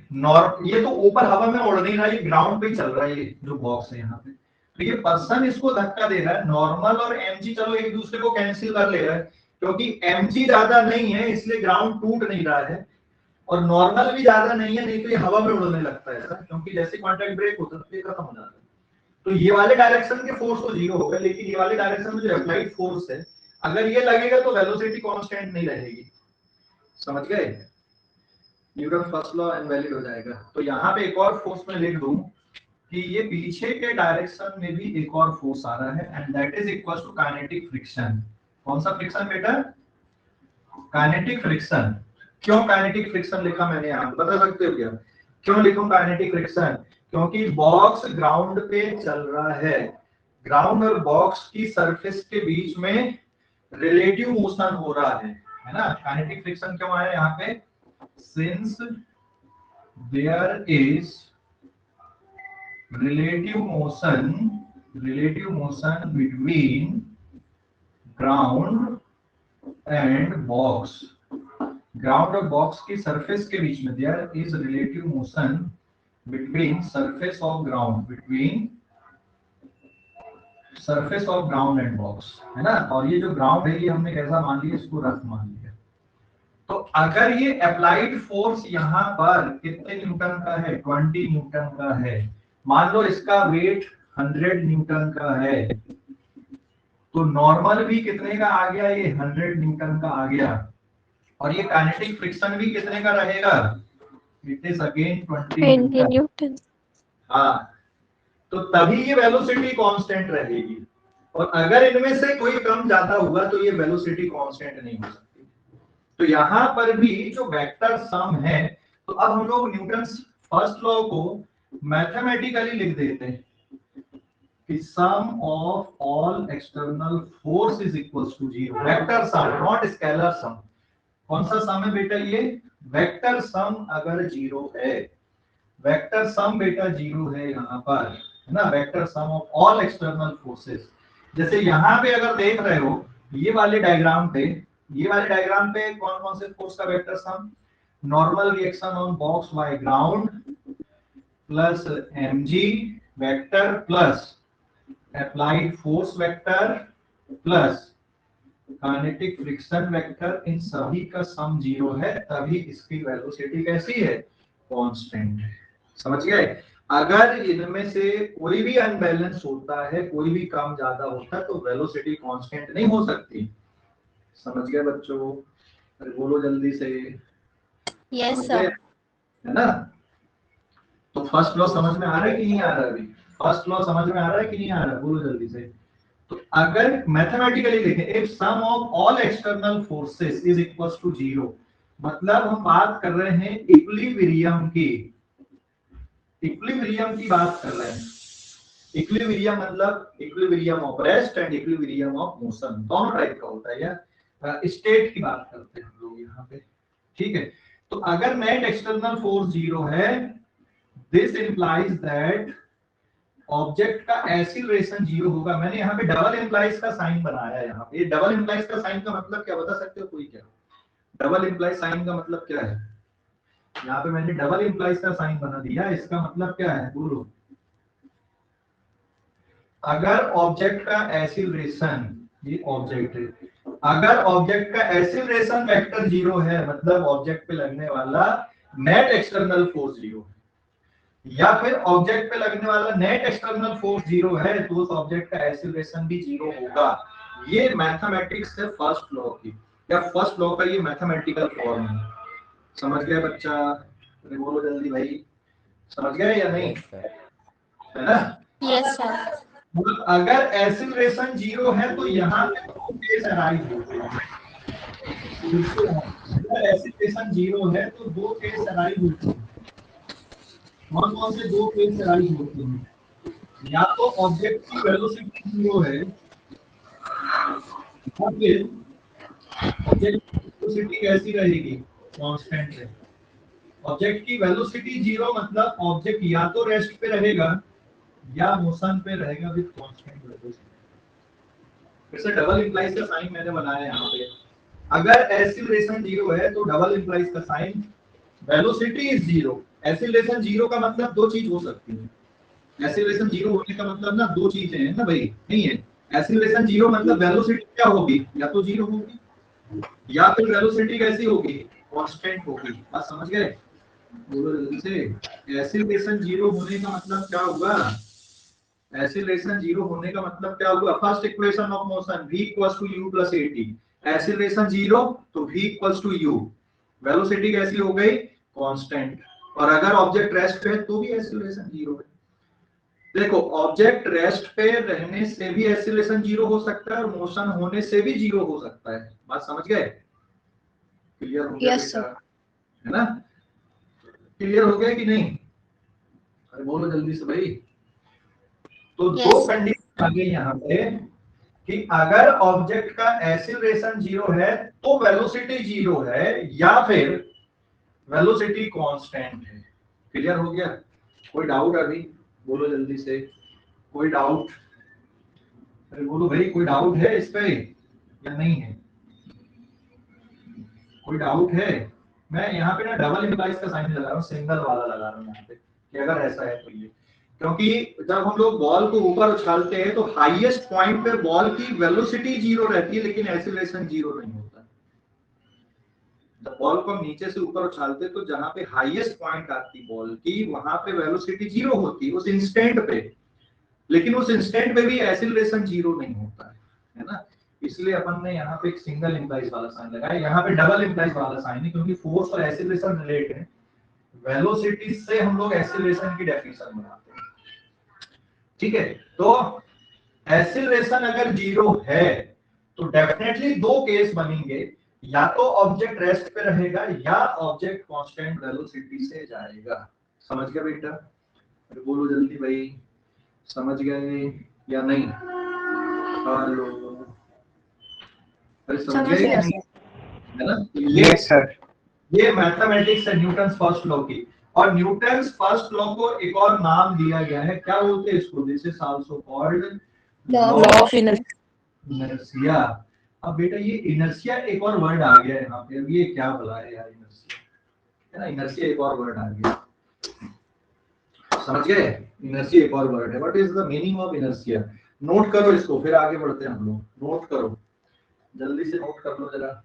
ये तो ऊपर हवा में उड़ नहीं रहा, ये ग्राउंड पे ही चल रहा है, ये जो बॉक्स है यहाँ पे। तो ये पर्सन इसको धक्का दे रहा है, नॉर्मल और mg चलो एक दूसरे को कैंसिल कर ले रहा है, क्योंकि mg ज्यादा नहीं है इसलिए ग्राउंड टूट नहीं रहा है, और नॉर्मल भी ज्यादा नहीं है, नहीं तो ये हवा में उड़ने लगता है ऐसा, क्योंकि जैसे कांटेक्ट ब्रेक होता है तो ये खत्म हो जाता है। तो ये वाले डायरेक्शन के फोर्स तो जीरो होगा, लेकिन ये वाले डायरेक्शन में जो अप्लाइड फोर्स है अगर ये लगेगा तो वेलोसिटी कांस्टेंट नहीं रहेगी। समझ गए? न्यूटन फर्स्ट लॉ इनवैलिड हो जाएगा। तो यहाँ पे एक और फोर्स में लिख दूं कि ये पीछे के डायरेक्शन में भी एक और फोर्स आ रहा है and that is equal to kinetic friction. कौन सा फ्रिक्शन बेटा? Kinetic friction. क्यों काइनेटिक फ्रिक्शन लिखा मैंने यहाँ, बता सकते हो क्या क्यों लिखूं काइनेटिक फ्रिक्शन? क्योंकि बॉक्स ग्राउंड पे चल रहा है, ग्राउंड और बॉक्स की सरफेस के बीच में रिलेटिव मोशन हो रहा है ना। काइनेटिक फ्रिक्शन क्यों आया यहाँ पे? Since there is relative motion between ground and box, ground और box की surface के बीच में there is relative motion between surface of ground and box, है ना। और ये जो ground है ये हमने कैसा मान लिया, इसको रफ मान लिया। तो अगर ये अप्लाइड फोर्स यहाँ पर कितने न्यूटन का है? 20 न्यूटन का है। मान लो इसका वेट 100 न्यूटन का है, तो नॉर्मल भी कितने का आ गया? ये 100 न्यूटन का आ गया। और ये काइनेटिक फ्रिक्शन भी कितने का रहेगा? It is again 20 Newton. हाँ, तो तभी ये वेलोसिटी कांस्टेंट रहेगी। और अगर इनमें से कोई कम ज्यादा हुआ तो ये वेलोसिटी कांस्टेंट नहीं हो सकती। तो यहाँ पर भी जो वेक्टर सम है, तो अब हम लोग न्यूटन फर्स्ट लॉ को मैथमेटिकली लिख देते हैं कि sum of all external force is equals to zero. Vector sum, not scalar sum. कौन सा सम है बेटा? ये वेक्टर सम अगर जीरो है, वेक्टर सम बेटा जीरो है यहाँ पर, है ना। Vector sum of all external forces, जैसे यहाँ पे अगर देख रहे हो ये वाले डायग्राम पे कौन कौन से फोर्स का vector sum? Normal reaction on box by ground plus mg vector plus applied force vector plus kinetic friction vector, इन सभी का सम जीरो है, तभी इसकी वेलोसिटी कैसी है? कांस्टेंट। समझ गए? अगर इनमें से कोई भी अनबैलेंस होता है, कोई भी कम ज्यादा होता है, तो वेलोसिटी कांस्टेंट नहीं हो सकती। समझ गए बच्चों? अरे बोलो जल्दी से। Yes sir. है ना। तो फर्स्ट लॉ समझ में आ रहा है कि नहीं आ रहा? अभी फर्स्ट लॉ समझ में आ रहा है कि नहीं आ रहा? बोलो जल्दी से। तो अगर मैथमेटिकली देखें, if sum of all external forces is equals to zero, मतलब हम बात कर रहे हैं इक्विलिब्रियम की बात कर रहे हैं। इक्विलिब्रियम मतलब equilibrium of rest and equilibrium of motion, दोनों टाइप का होता है। या स्टेट की बात करते हैं हम लोग यहाँ पे, ठीक है। तो अगर नेट एक्सटर्नल फोर्स जीरो है, दिस इंप्लाइज दैट ऑब्जेक्ट का एक्सीलरेशन जीरो होगा। मैंने यहाँ पे डबल इंप्लाइज का साइन बनाया है। यहाँ पे डबल इंप्लाइज का साइन का मतलब क्या बता सकते हो कोई? क्या डबल इंप्लाइज साइन का मतलब क्या है? यहाँ पे मैंने डबल इंप्लाइज का साइन बना दिया, इसका मतलब क्या है? बोलो। अगर ऑब्जेक्ट का एक्सीलरेशन, ये ऑब्जेक्ट है, अगर ऑब्जेक्ट का एक्सीलरेशन वेक्टर जीरो है, मतलब ऑब्जेक्ट पे लगने वाला नेट एक्सटर्नल फोर्स जीरो है, या फिर ऑब्जेक्ट पे लगने वाला नेट एक्सटर्नल फोर्स जीरो है, तो उस ऑब्जेक्ट का एक्सीलरेशन भी जीरो होगा। ये मैथमेटिक्स है फर्स्ट लॉ की, या फर्स्ट लॉ का ये मैथमेटिकल फॉर्म है। समझ गए बच्चा? अरे बोलो जल्दी भाई, समझ गए या नहीं? है ना? Yes sir. अगर एक्सीलरेशन जीरो है तो यहाँ पे दो केस अराइज होते हैं। अगर एक्सीलरेशन जीरो है तो दो केस अराइज होते हैं। कौन कौन से दो केस अराइज होते हैं? या तो ऑब्जेक्ट की वेलोसिटी जीरो है, या फिर ऑब्जेक्ट की वेलोसिटी कैसी रहेगी? कांस्टेंट है। ऑब्जेक्ट की वेलोसिटी जीरो मतलब ऑब्जेक्ट या तो रेस्ट पे रहेगा या मोशन पे रहेगा विद कांस्टेंट वेलोसिटी। फिर से डबल इंप्लाइज का साइन मैंने बनाया यहाँ पे। अगर एक्सीलरेशन जीरो है तो डबल इंप्लाइज का sign velocity is zero. Acceleration zero का मतलब दो चीज हो सकती है। एक्सीलरेशन जीरो होने का मतलब ना दो चीजें हैं ना भाई, नहीं है? एक्सीलरेशन जीरो मतलब वेलोसिटी क्या होगी? या तो जीरो होगी या फिर वेलोसिटी कैसी होगी? कांस्टेंट होगी। बात समझ गए? बोलो जल्दी से। एक्सीलरेशन जीरो होने का मतलब क्या होगा? एक्सीलरेशन जीरो होने का मतलब क्या हुआ? First equation of motion v equals to u plus at, acceleration zero तो v equals to u, velocity कैसी हो गई? कांस्टेंट। और अगर ऑब्जेक्ट रेस्ट पे है तो भी एक्सीलरेशन जीरो है। देखो ऑब्जेक्ट रेस्ट पे रहने से भी एक्सीलरेशन जीरो हो सकता है और मोशन होने से भी जीरो हो सकता है। बात समझ गए? क्लियर हो गया Yes, बेटा? sir. है ना? क्लियर हो गया कि नहीं? अरे बोलो जल्दी से भाई। तो Yes, दो sir. कंडीशन आ गई यहाँ पे कि अगर ऑब्जेक्ट का एक्सीलरेशन जीरो है तो वेलोसिटी जीरो है या फिर वेलोसिटी कांस्टेंट है। क्लियर हो गया? कोई डाउट अभी? बोलो जल्दी से, कोई डाउट? अरे बोलो भाई, कोई डाउट है इस पे या नहीं है? कोई डाउट है? मैं यहाँ पे ना डबल इंप्लाइज का साइन लगा रहा हूँ, सिंगल वाला लगा रहा हूँ यहाँ पे कि अगर ऐसा है तो ये, क्योंकि जब हम लोग बॉल को ऊपर उछालते हैं तो हाईएस्ट पॉइंट पे बॉल की वेलोसिटी जीरो रहती है लेकिन एक्सीलरेशन जीरो नहीं होता। जब बॉल को हम नीचे से ऊपर उछालते हैं तो जहां पे हाईएस्ट पॉइंट आती बॉल की वहां पे वेलोसिटी जीरो होती है उस इंस्टेंट पे, लेकिन उस इंस्टेंट पे भी एक्सीलरेशन जीरो नहीं होता है ना? इसलिए अपन ने यहाँ पे एक सिंगल इंप्लाइज वाला साइन लगाया, यहाँ पे डबल इंप्लाइज वाला साइन है क्योंकि फोर्स और एक्सीलरेशन रिलेट है। वेलोसिटी से हम लोग एक्सीलरेशन की डेफिनेशन बनाते हैं। ठीक है, तो एक्सीलरेशन अगर जीरो है तो डेफिनेटली दो केस बनेंगे, या तो ऑब्जेक्ट रेस्ट पे रहेगा या ऑब्जेक्ट कांस्टेंट वेलोसिटी से जाएगा। समझ गया बेटा? अरे बोलो जल्दी भाई, समझ गए या नहीं? हेलो, अरे समझ गए या नहीं? है ना? Yes sir. ये मैथमेटिक्स है न्यूटन फर्स्ट लॉ की, और न्यूटन फर्स्ट लॉ को एक और नाम दिया गया है, क्या बोलते हैं इसको? This is also called law of inertia. अब बेटा ये इनर्शिया एक और वर्ड आ गया है यहाँ पे, अब ये क्या बोला है यार? इनर्शिया है ना, इनर्शिया एक और वर्ड आ गया, समझ गए? इनर्शिया एक और वर्ड है। What is the meaning of inertia? Note करो इसको, फिर आगे बढ़ते हैं हम लोग। नोट करो, जल्दी से नोट कर लो जरा।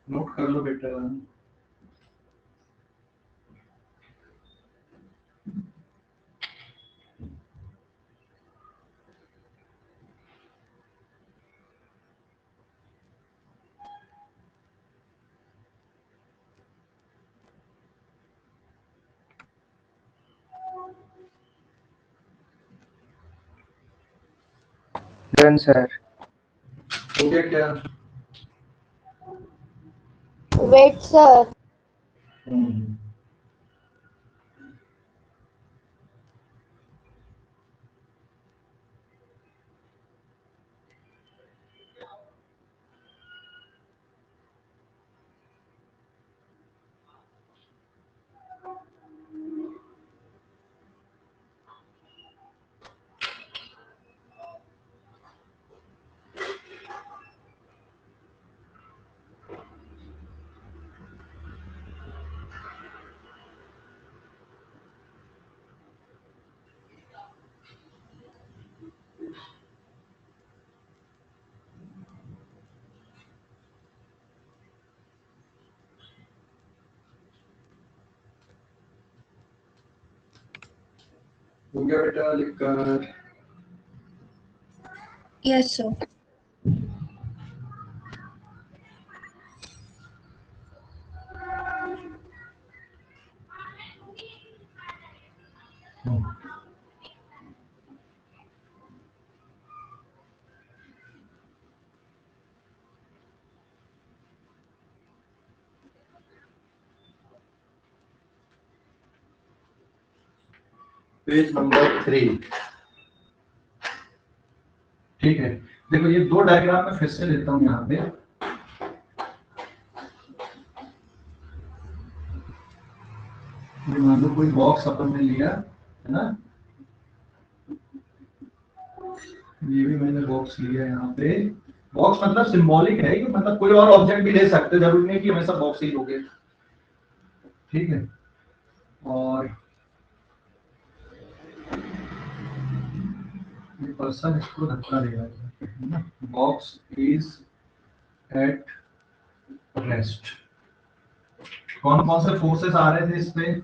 नोट कर लो बेटा। Done sir. हो गया क्या? Wait, sir. हो गया बेटा लिखकर? Yes, sir. Page number 3। ठीक है, देखो ये दो डायग्राम में फिर से लेता हूं यहाँ पे। मान लो कोई बॉक्स अपन ने लिया है ना, ये भी मैंने बॉक्स लिया यहाँ पे। बॉक्स मतलब सिंबॉलिक है कि मतलब कोई और ऑब्जेक्ट भी ले सकते, जरूरी नहीं कि हमेशा बॉक्स ही लोगे, ठीक है। और ये पर्सन इसको धक्का दे रहा है ना, बॉक्स इज एट रेस्ट। कौन कौन से फोर्सेस आ रहे थे इस पे?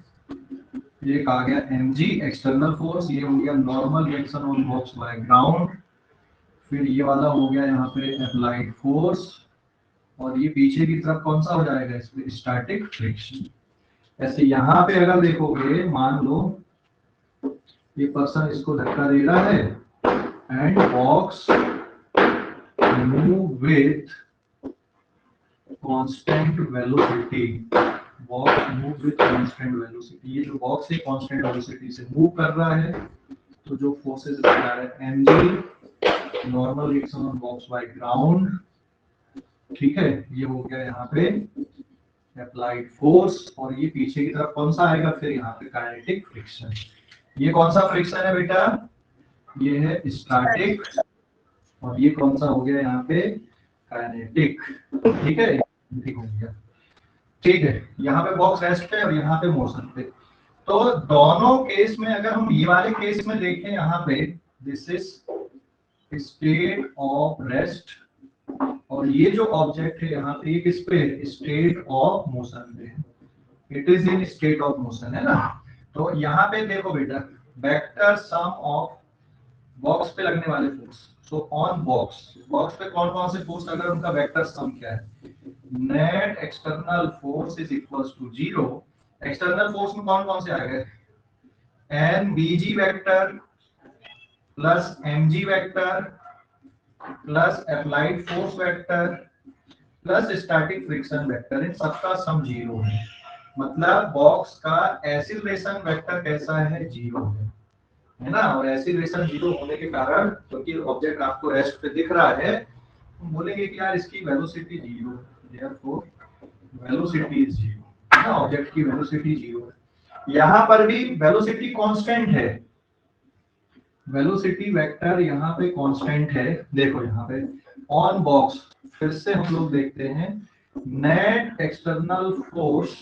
ये आ गया mg एक्सटर्नल फोर्स, ये हो गया normal reaction on box by ground, फिर ये वाला हो गया यहाँ पे अप्लाइड फोर्स, और ये पीछे की तरफ कौन सा हो जाएगा इस पे? Static friction. ऐसे यहाँ पे अगर देखोगे, मान लो ये पर्सन इसको धक्का दे रहा है and box move with constant velocity, box move with constant velocity. ये जो बॉक्स है कांस्टेंट वेलोसिटी से मूव कर रहा है, तो जो फोर्सेस लगा रहा है mg normal reaction on box by ground, ठीक है। ये हो गया यहाँ पे अप्लाइड फोर्स, और ये पीछे की तरफ कौन सा आएगा फिर? यहाँ पे काइनेटिक फ्रिक्शन। ये कौन सा फ्रिक्शन है बेटा? ये है स्टैटिक, और ये कौन सा हो गया यहाँ पे? काइनेटिक, ठीक है। ठीक हो गया, ठीक है। यहाँ पे बॉक्स रेस्ट पे और यहाँ पे मोशन पे। तो दोनों केस में अगर हम ये वाले केस में देखें, यहाँ पे this is state of rest, और ये जो ऑब्जेक्ट है यहाँ पे किस पे? स्टेट ऑफ मोशन पे। It is in state of motion, है ना। तो यहाँ पे देखो बेटा, वेक्टर सम ऑफ बॉक्स पे लगने वाले force, so on box, box पे कौन कौन से फोर्स अगर उनका वेक्टर सम क्या है? Net external force is equals to 0। External force में कौन कौन से आ गए? N BG vector plus MG vector plus applied force vector plus static friction vector, इन सबका सम 0 है। मतलब बॉक्स का एक्सीलरेशन वेक्टर कैसा है? 0 है ना। और एक्सीलरेशन 0 होने के कारण, क्योंकि ऑब्जेक्ट आपको रेस्ट पे दिख रहा है, हम बोलेंगे कि यार इसकी वेलोसिटी 0 है, देयरफॉर वेलोसिटी इज 0, है ना। ऑब्जेक्ट की वेलोसिटी 0 है। यहाँ पर भी वेलोसिटी कांस्टेंट है, वेलोसिटी वेक्टर यहाँ पे कांस्टेंट है। देखो यहाँ पे ऑन बॉक्स, फिर से हम लोग देखते हैं, नेट एक्सटर्नल फोर्स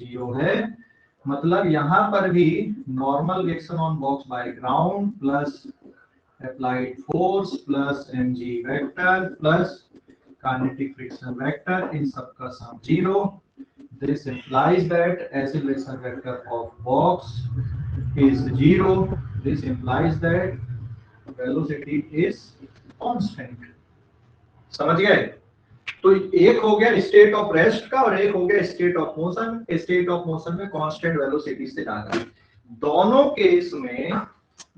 0 है, मतलब यहाँ पर भी normal reaction on box by ground plus applied force plus mg vector plus kinetic friction vector, इन सब का सम 0। This implies that acceleration vector of box is 0. This implies that velocity is constant. समझ गए? तो एक हो गया स्टेट ऑफ रेस्ट का और एक हो गया state of motion. State of motion में कांस्टेंट वेलोसिटी से जाना है। दोनों केस में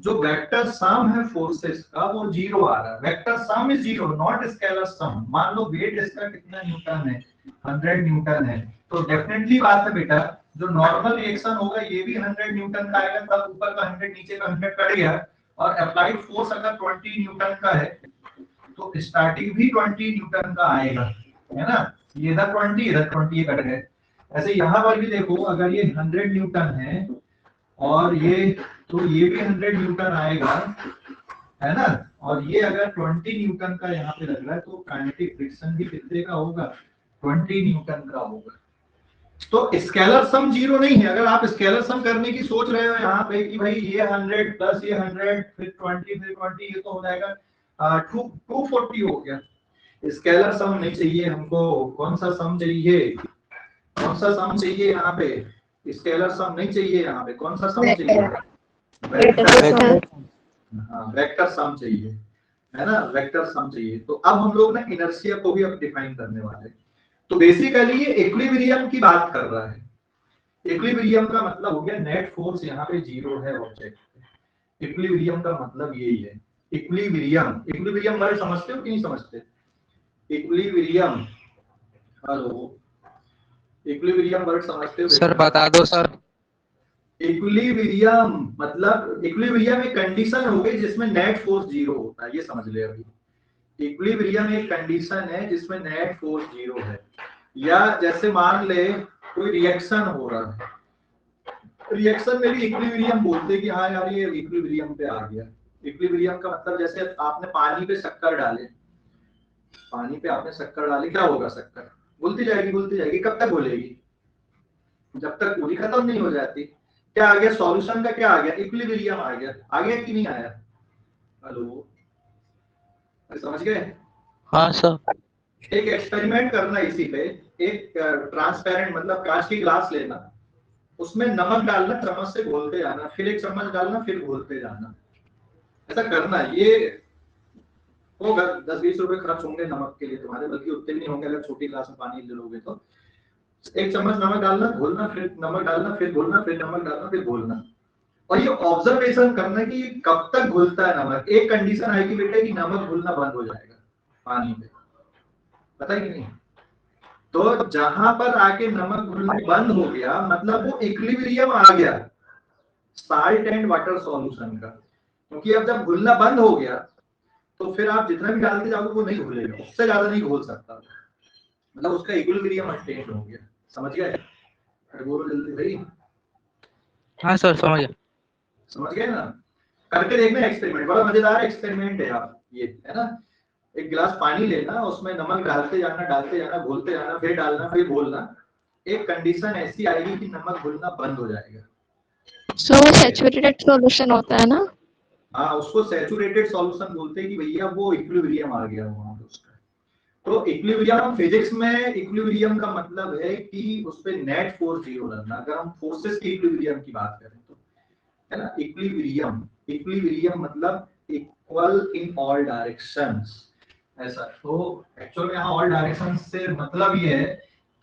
जो वेक्टर सम है फोर्सेस का वो 0 आ रहा है। Vector sum is 0, not scalar sum. मान लो वेट इसका कितना न्यूटन है? 100 न्यूटन है, तो डेफिनेटली बात है बेटा, जो नॉर्मल रिएक्शन होगा ये भी 100 न्यूटन का आएगा, तब ऊपर का 100 नीचे का 100 कट गया, और अप्लाइड फोर्स अगर 20 न्यूटन का है तो स्टैटिक भी 20 न्यूटन का आएगा, है ना। ये इधर 20 इधर 20 ये कट गए। ऐसे यहाँ पर भी देखो, अगर ये 100 न्यूटन है और ये, तो ये भी 100 न्यूटन आएगा, है ना। और ये अगर 20 न्यूटन का यहाँ पे लग रहा है, तो काइनेटिक फ्रिक्शन भी कितने का होगा? 20 न्यूटन का होगा। तो स्केलर सम 0 नहीं है। अगर आप स्केलर सम करने की सोच रहे हो यहाँ पे कि भाई ये 100 प्लस ये 100 फिर 20 फिर 20, ये तो हो जाएगा 240 हो गया। स्केलर सम नहीं चाहिए हमको। कौन सा सम चाहिए? कौन सा सम चाहिए यहाँ पे? स्केलर सम नहीं चाहिए यहाँ पे। कौन सा सम चाहिए? वेक्टर सम चाहिए, है ना। वेक्टर सम चाहिए। तो अब हम लोग ना इनर्शिया को भी अब डिफाइन करने वाले हैं। तो बेसिकली ये इक्विलिब्रियम की बात कर रहा है। इक्विलिब्रियम का मतलब हो गया नेट फोर्स यहाँ पे 0 है ऑब्जेक्ट पे। इक्विलिब्रियम का मतलब यही है। इक्विलिब्रियम, इक्विलिब्रियम वर्ड समझते हो कि नहीं समझते? इक्विलिब्रियम, हेलो, इक्विलिब्रियम वर्ड समझते हो? सर बता दो सर। इक्विलिब्रियम मतलब, इक्विलिब्रियम एक कंडीशन हो गई जिसमें नेट फोर्स 0 होता है, ये समझ ले। अभी इक्विलिब्रियम एक कंडीशन है जिसमें नेट फोर्स 0 है। या जैसे मान ले कोई रिएक्शन हो रहा है, रिएक्शन में भी इक्विलिब्रियम बोलते हैं कि हाँ यार ये इक्विलिब्रियम पे आ गया। इक्विलिब्रियम का मतलब जैसे आपने पानी पे शक्कर डाले, पानी पे आपने शक्कर डाली, क्या होगा? शक्कर घुलती जाएगी। कब तक घुलेगी? जब तक पूरी खत्म नहीं हो जाती। क्या आ गया? सॉल्यूशन का क्या आ गया? इक्विलिब्रियम आ गया कि नहीं आया? हेलो, समझ गए? हाँ सर। एक एक्सपेरिमेंट करना इसी पे, एक ट्रांसपेरेंट मतलब कांच की ग्लास लेना, उसमें नमक डालना, चम्मच से घोलते जाना, फिर एक चम्मच डालना, फिर घोलते जाना, ऐसा करना। ये होगा 10-20 रुपए खर्च होंगे नमक के लिए तुम्हारे, बल्कि उतने नहीं होंगे अगर छोटी ग्लास में पानी ले लोगे तो। एक चम्मच नमक डालना, घोलना, फिर नमक डालना, फिर घोलना, फिर नमक डालना, फिर घोलना। और ये ऑब्जर्वेशन करना कि कब तक घुलता है नमक। एक कंडीशन आएगी बेटे कि नमक घुलना बंद हो जाएगा पानी में, पता ही नहीं। तो जहां पर आके नमक घुलना बंद हो गया मतलब वो इक्विलिब्रियम आ गया साल्ट एंड वाटर सॉल्यूशन का। क्योंकि अब जब घुलना बंद हो गया तो फिर आप जितना भी डालते जाओगे वो नहीं घुलेगा, उससे ज्यादा नहीं घोल सकता, मतलब उसका इक्विलिब्रियम अटेन हो गया। समझ गए? अरे बोलो जल्दी भाई। हाँ सर समझ गया। समझ गए ना? करके देखना एक्सपेरिमेंट, बड़ा मजेदार एक्सपेरिमेंट है आप, ये है ना। एक गिलास पानी लेना, उसमें नमक डालते जाना, घोलते जाना, फिर डालना, फिर घोलना। एक कंडीशन ऐसी आएगी कि नमक घुलना बंद हो जाएगा। सो वो सैचुरेटेड सॉल्यूशन होता है ना? हाँ, उसको सैचुरेटेड सॉल्यूशन बोलते हैं कि भैया वो इक्विलिब्रियम आ गया वहां पे उसका। तो इक्विलिब्रियम फिजिक्स में, इक्विलिब्रियम का मतलब है कि उस पे नेट फोर्स जीरो रहना। अगर हम फोर्सेस के इक्विलिब्रियम की बात करें तो, है ना, इक्विलिब्रियम मतलब इक्वल इन ऑल डायरेक्शंस, ऐसा। तो एक्चुअल में यहाँ ऑल डायरेक्शन से मतलब ये है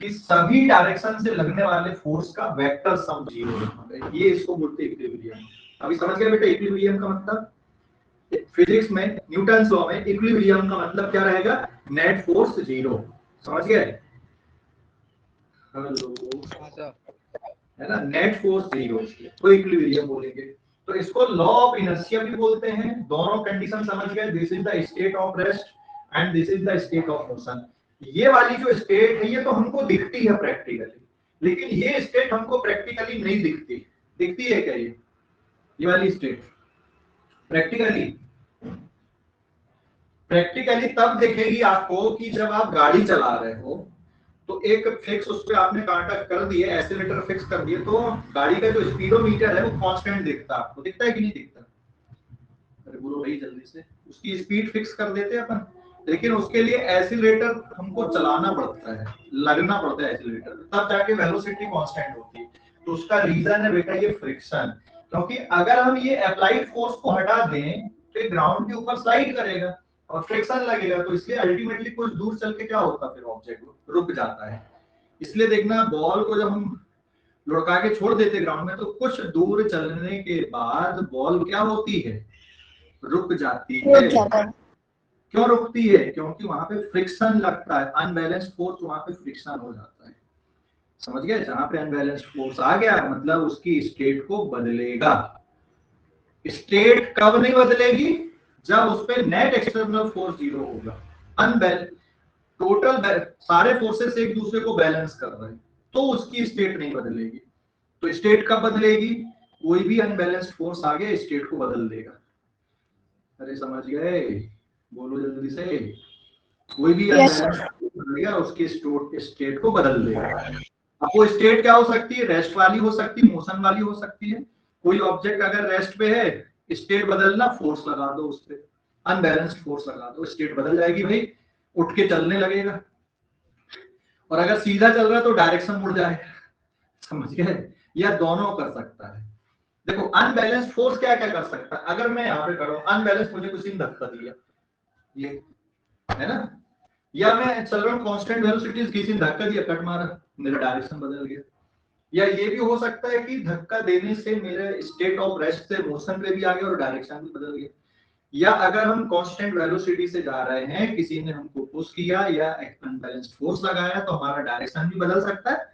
कि सभी डायरेक्शन से लगने वाले फोर्स का वेक्टर सम जीरो है, ये इसको बोलते हैं इक्विलिब्रियम। अभी समझ गए बेटा इक्विलिब्रियम का मतलब? फिजिक्स में न्यूटन लॉ में इक्विलिब्रियम का मतलब क्या रहेगा? Net force zero. समझ गए? हेलो, है ना, नेट फोर्स जीरो, तो इक्विलिब्रियम बोलेंगे। तो इसको लॉ ऑफ इनर्शिया भी बोलते हैं। दोनों कंडीशन समझ गए, this is the state of rest and this is the state of motion. ये वाली जो स्टेट है ये तो हमको दिखती है प्रैक्टिकली, लेकिन ये स्टेट हमको प्रैक्टिकली नहीं दिखती। दिखती है क्या ये वाली स्टेट प्रैक्टिकली तब दिखेगी आपको कि जब आप गाड़ी चला रहे हो तो एक फिक्स उस पे आपने कांटा कर दिए, एक्सीलरेटर फिक्स कर दिए, तो गाड़ी का जो स्पीडोमीटर है वो कांस्टेंट दिखता है आपको। दिखता है कि नहीं दिखता? अरे बोलो भाई जल्दी से। उसकी स्पीड फिक्स कर देते हैं अपन, लेकिन उसके लिए एक्सीलरेटर हमको चलाना पड़ता है, लगना पड़ता है एक्सीलरेटर, तब जाके वेलोसिटी कांस्टेंट होती है। तो उसका रीजन है बेटा ये फ्रिक्शन। क्योंकि अगर हम ये अप्लाइड फोर्स को हटा दें तो ग्राउंड के ऊपर स्लाइड करेगा और फ्रिक्शन लगेगा, तो इसलिए अल्टीमेटली कुछ दूर चल के क्या होता है, फिर ऑब्जेक्ट रुक जाता है। इसलिए देखना बॉल को जब हम लुढ़का के छोड़ देते ग्राउंड में तो कुछ दूर चलने के बाद बॉल क्या होती है, रुक जाती है। क्यों रुकती है? क्योंकि वहां पे फ्रिक्शन लगता है, अनबैलेंस्ड फोर्स वहां पे फ्रिक्शन हो जाता है। समझ गए? जहां पे अनबैलेंस्ड फोर्स आ गया मतलब उसकी स्टेट को बदलेगा। स्टेट कब नहीं बदलेगी? जब उस पे नेट एक्सटर्नल फोर्स जीरो होगा। अनबैलेंस टोटल सारे फोर्सेस एक दूसरे को बैलेंस कर रहे हैं तो उसकी स्टेट नहीं बदलेगी। तो स्टेट कब बदलेगी? कोई भी अनबैलेंस्ड फोर्स आ गया स्टेट को बदल देगा। अरे समझ गए? बोलो जल्दी से। कोई भी अनबैलेंस्ड फोर्स आ गया उसकी स्टेट को बदल देगा। अब वो स्टेट क्या हो सकती है? रेस्ट वाली हो सकती है, मोशन वाली हो सकती है। कोई ऑब्जेक्ट अगर रेस्ट पे है, स्टेट बदलना, फोर्स लगा दो उस पे, अनबैलेंस्ड फोर्स लगा दो, स्टेट बदल जाएगी भाई, उठ के चलने लगेगा। और अगर सीधा चल रहा है तो डायरेक्शन मुड़ जाएगा। समझ गए? या दोनों कर सकता है। देखो अनबैलेंस्ड फोर्स क्या क्या कर सकता है? अगर मैं यहाँ पे करूँ अनबैलेंस, मुझे किसी ने धक्का दिया, ये है ना, या मैं चल रहा हूँ कांस्टेंट वेलोसिटी, किसी ने धक्का दिया, कट मारा, मेरा डायरेक्शन बदल गया। या ये भी हो सकता है कि धक्का देने से मेरे स्टेट ऑफ रेस्ट से मोशन पे भी आ गया और डायरेक्शन भी बदल गया। या अगर हम कांस्टेंट वेलोसिटी से जा रहे हैं, किसी ने हमको पुश किया या अनबैलेंस्ड फोर्स लगाया, तो हमारा डायरेक्शन भी बदल सकता है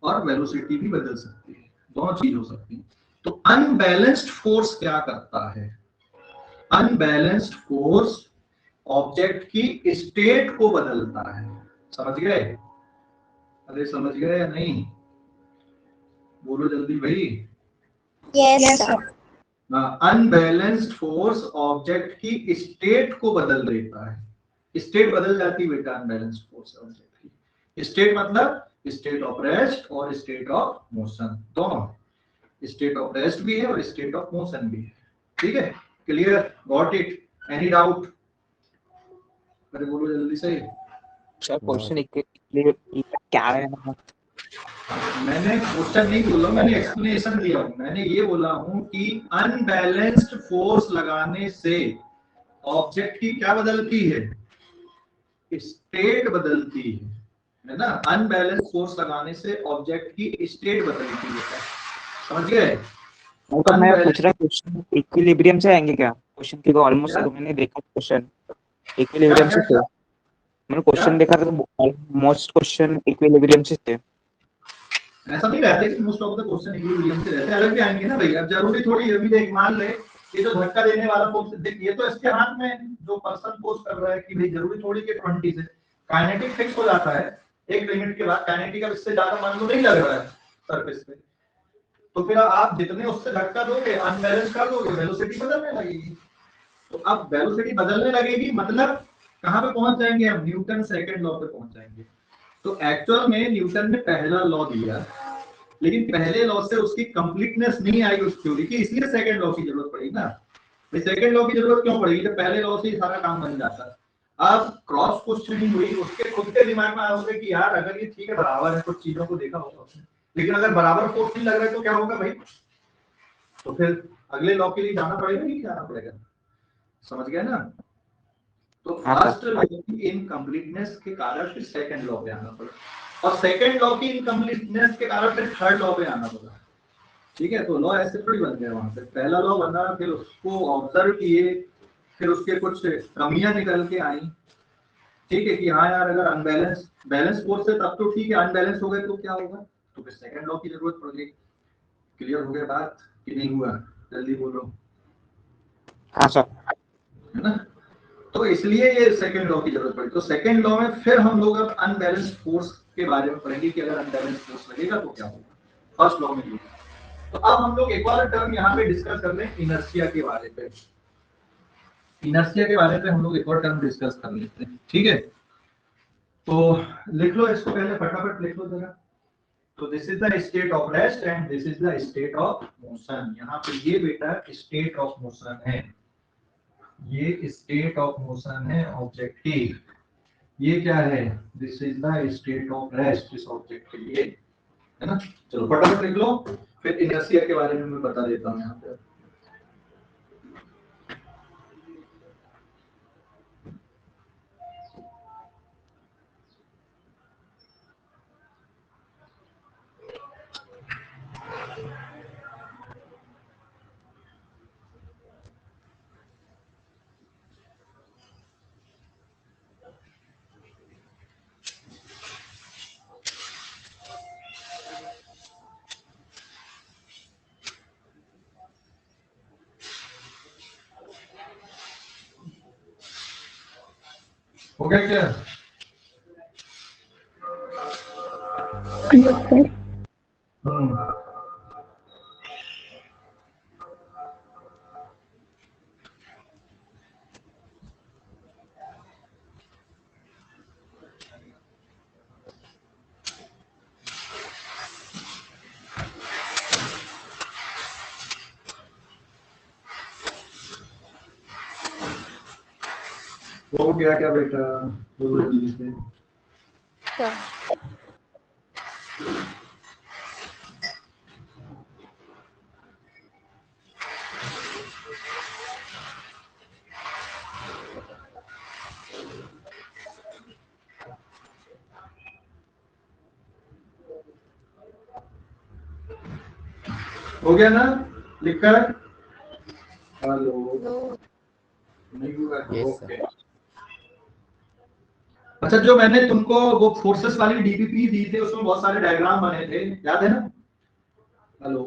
और वेलोसिटी भी बदल सकती है, दोनों चीज हो सकती है। तो अनबैलेंस्ड फोर्स क्या करता है? अनबैलेंस्ड फोर्स ऑब्जेक्ट की स्टेट को बदलता है। समझ गए? अरे समझ गए या नहीं? बोलो जल्दी भाई। Yes, sir. Unbalanced force object की स्टेट को बदल देता है। स्टेट बदल जाती है बेटा अनबैलेंस्ड फोर्स ऑब्जेक्ट की। स्टेट मतलब स्टेट ऑफ रेस्ट और स्टेट ऑफ मोशन, दोनों। स्टेट ऑफ रेस्ट भी है और स्टेट ऑफ मोशन भी है। ठीक है, clear, got it, any doubt? अरे बोलो जल्दी से। सर क्वेश्चन क्या है? मैंने क्वेश्चन नहीं बोला, मैंने एक्सप्लेनेशन दिया हूँ। मैंने ये बोला हूँ कि अनबैलेंस्ड फोर्स लगाने से ऑब्जेक्ट की क्या बदलती है? स्टेट बदलती है ना। अनबैलेंस्ड फोर्स लगाने से ऑब्जेक्ट की स्टेट बदलती है, समझ गए? तो मैं पूछ रहा क्वेश्चन इक्विलिब्रियम से आएंगे क्या क्वेश्चन? क्योंकि ऑलमोस्ट मैंने देखा क्वेश्चन इक्विलिब्रियम से थे। मैंने क्वेश्चन देखा था तो मोस्ट क्वेश्चन इक्विलिब्रियम से थे। ऐसा नहीं रहता कि most of the question equilibrium से रहते हैं, अलग भी आएंगे ना भैया। अब जरूरी थोड़ी है, अभी देख मान ले ये जो धक्का देने वाला फोर्स देख, ये तो इसके हाथ में जो पर्सन फोर्स कर रहा है कि भाई जरूरी थोड़ी कि 20 से काइनेटिक फिक्स हो जाता है एक लिमिट के बाद। काइनेटिक अब इससे ज्यादा मान लो नहीं लग रहा है सरफेस पे, तो फिर आप जितने उससे धक्का दोगे अनबैलेंस कर दोगे, वेलोसिटी बदलने लगेगी। तो अब वेलोसिटी बदलने लगेगी मतलब कहां पे पहुंच जाएंगे हम? न्यूटन सेकंड लॉ पे पहुंच जाएंगे। तो एक्चुअल में न्यूटन ने पहला लॉ दिया, लेकिन पहले लॉ से उसकी कंप्लीटनेस नहीं आई उस थ्योरी की, इसलिए सेकंड लॉ की जरूरत पड़ी ना। सेकंड लॉ की जरूरत क्यों पड़ेगी जब पहले लॉ से ही सारा काम बन जाता है? अब क्रॉस क्वेश्चनिंग हुई, उसके खुद के दिमाग में आया कि यार अगर ये ठीक है बराबर है, कुछ चीजों को देखा होगा उसने, लेकिन अगर बराबर फोर्स नहीं लग रहा है तो क्या होगा भाई? तो फिर अगले लॉ के लिए जाना पड़ेगा नहीं जाना पड़ेगा? समझ गया ना? तो फर्स्ट लॉ की इनकम्प्लीटनेस के कारण फिर सेकंड लॉ पे आना पड़ा, और सेकंड लॉ की इनकम्प्लीटनेस के कारण फिर थर्ड लॉ पे आना पड़ा। ठीक है, तो लॉ ऐसे थोड़ी बन गया। वहां पे पहला लॉ बना, फिर उसको ऑब्जर्व किए, फिर उसके कुछ कमियां निकल के आई। ठीक है कि हाँ यार अगर अनबैलेंस बैलेंस फोर्स है तब तो ठीक है, अनबैलेंस हो गए तो क्या होगा? तो फिर सेकंड लॉ की जरूरत पड़ गई। क्लियर हो गया बात कि नहीं हुआ? जल्दी बोलो। हाँ सर। है ना? तो इसलिए ये सेकंड लॉ की जरूरत पड़ी। तो सेकंड लॉ में फिर हम लोग अब अनबैलेंस फोर्स के बारे में पढ़ेंगे कि अगर अनबैलेंस फोर्स लगेगा तो क्या होगा। फर्स्ट लॉ में ये। तो अब हम लोग एक और टर्म यहाँ पे डिस्कस कर लें, इनर्शिया के बारे पे। इनर्शिया के बारे में हम लोग एक और टर्म डिस्कस कर लेते हैं। ठीक है, तो लिख लो इसको, पहले फटाफट लिख लो जरा। तो this is the state of rest and this is the state of motion. यहाँ पे ये बेटा स्टेट ऑफ मोशन है, ये स्टेट ऑफ मोशन है ऑब्जेक्ट की। ये क्या है? This is the state of rest इस ऑब्जेक्ट के लिए, है ना? चलो फटाफट लिख लो, फिर इनर्शिया के बारे में मैं बता देता हूँ यहाँ पे। हो गया क्या? हो गया क्या बेटा? बोलो जल्दी से। Sir. हो गया ना लिखकर? Hello, No. नहीं हुआ? Yes, okay. अच्छा, जो मैंने तुमको वो फोर्सेस वाली डीपीपी दी थी उसमें बहुत सारे डायग्राम बने थे, याद है ना? हेलो,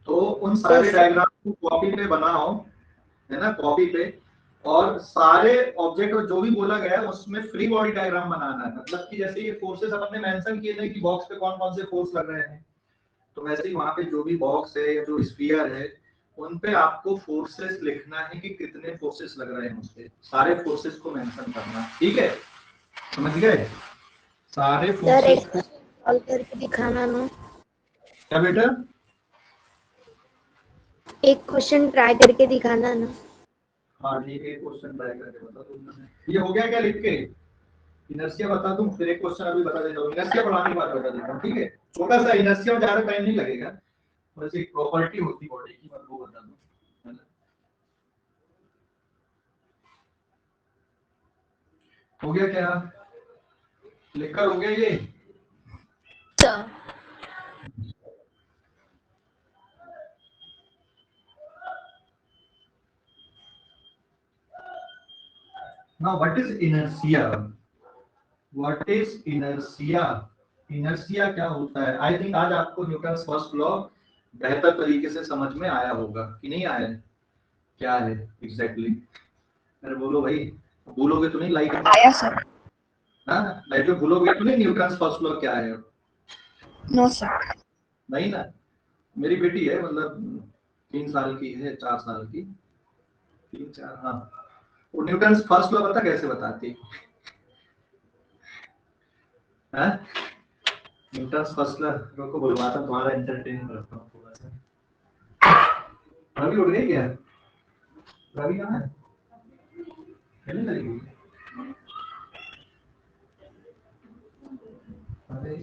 तो उन सारे डायग्राम को कॉपी पे बनाओ, है ना? कॉपी पे, और सारे ऑब्जेक्ट जो भी बोला गया है उसमें फ्री बॉडी डायग्राम बनाना है। मतलब कि जैसे ये फोर्सेस अपन ने मेंशन किए थे कि बॉक्स पे कौन कौन से फोर्स लग रहे हैं, तो वैसे ही वहां पे जो भी बॉक्स है या जो स्फीयर है उन पे आपको फोर्सेस लिखना है कि कितने फोर्सेस लग रहे हैं उस पे, सारे फोर्सेस को मेंशन करना है, ठीक है, समझ गए? सारे सर एक फोर्सेस को सॉल्व करके दिखाना ना, क्या बेटा? एक क्वेश्चन ट्राई करके दिखाना ना। हाँ ठीक है, क्वेश्चन ट्राई करके बता दूं। ये हो गया क्या लिख के? इनर्शिया बता दूं, फिर एक क्वेश्चन अभी बता देता हूँ, इनर्शिया पढ़ाने के बाद बता देता हूँ, ठीक है? छोटा सा इनर्शिया में ज्यादा टाइम नहीं लगेगा, बस एक प्रॉपर्टी होती बॉडी की, मैं वो बता दूं, है ना? हो गया क्या? लिखकर हो गया ये? Now what is inertia? What is inertia? Inertia क्या होता है? आई थिंक आज आपको न्यूटन फर्स्ट लॉ बेहतर तरीके से समझ में आया होगा कि नहीं आया? क्या है एग्जैक्टली? अरे बोलो भाई, भूलोगे तो नहीं लाइक आया सर। हाँ लाइक भूलोगे तो नहीं न्यूटन फर्स्ट लॉ क्या है? No sir. नहीं ना, मेरी बेटी है, मतलब 3 साल की है, 4 साल की, 3-4, हाँ, वो न्यूटन फर्स्ट लॉ पता कैसे बताती है? न्यूटन फर्स्ट लॉ को बुलवाता, तुम्हारा एंटरटेन करता हूँ थोड़ा सा। रवि उठ गई क्या? रवि कहाँ है? खेलने चली गई? अरे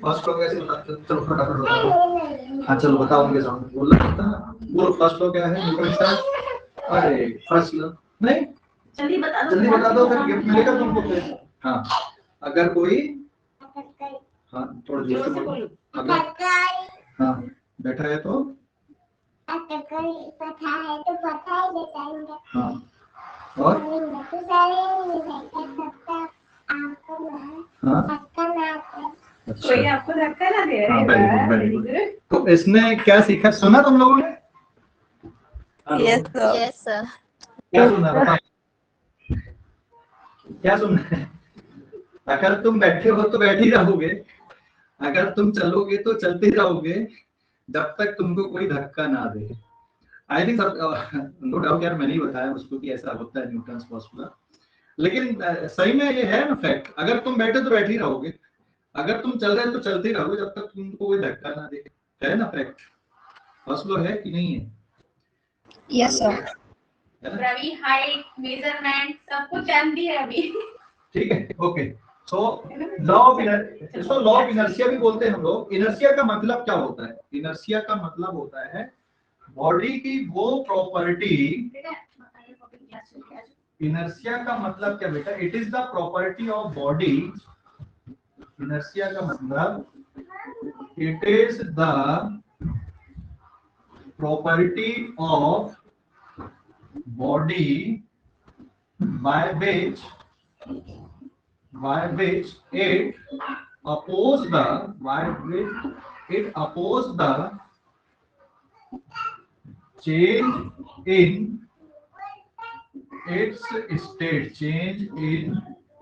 फर्स्ट लॉ कैसे बताते हो? चलो फटाफट बताओ। हाँ चलो बताओ उनके सामने, बोलना पड़ता है। बोलो फर्स्ट लॉ क्या है न्यूटन का? अरे फर्स्ट लॉ नहीं, जल्दी बता दो, फिर गिफ्ट मिलेगा तुमको फिर। हाँ अगर कोई, हाँ थोड़ा जोर से बोलो, अगर हाँ बैठा है तो, हाँ और कोई आपको धक्का ना दे रहे हैं। तो इसने क्या सीखा, सुना तुम लोगों ने? Yes sir. क्या सुना बताओ? क्या सुना है? अगर तुम बैठे हो तो बैठ ही रहोगे, अगर तुम चलोगे तो चलते रहोगे, जब तक तुमको कोई धक्का ना दे। आई थिंक नो डाउट यार, मैंने ही बताया उसको कि ऐसा होता है न्यूटन फर्स्ट लॉ, लेकिन सही में ये है ना फैक्ट, अगर तुम बैठे तो बैठ ही रहोगे, अगर तुम चल रहे हो तो चलते रहोगे जब तक तुमको कोई धक्का ना दे, है ना फैक्ट? फर्स्ट लॉ है कि नहीं है? Yes sir. Ravi height measurement सब कुछ जानती है अभी। ठीक है, okay. So law of inertia, इसको लॉ ऑफ इनर्शिया भी बोलते हैं हम लोग। इनर्शिया का मतलब क्या होता है? इनर्शिया का मतलब होता है बॉडी की वो प्रॉपर्टी। इनर्शिया का मतलब क्या बेटा? It is the property of body. Inertia का मतलब it is the property of body by which it oppose the change in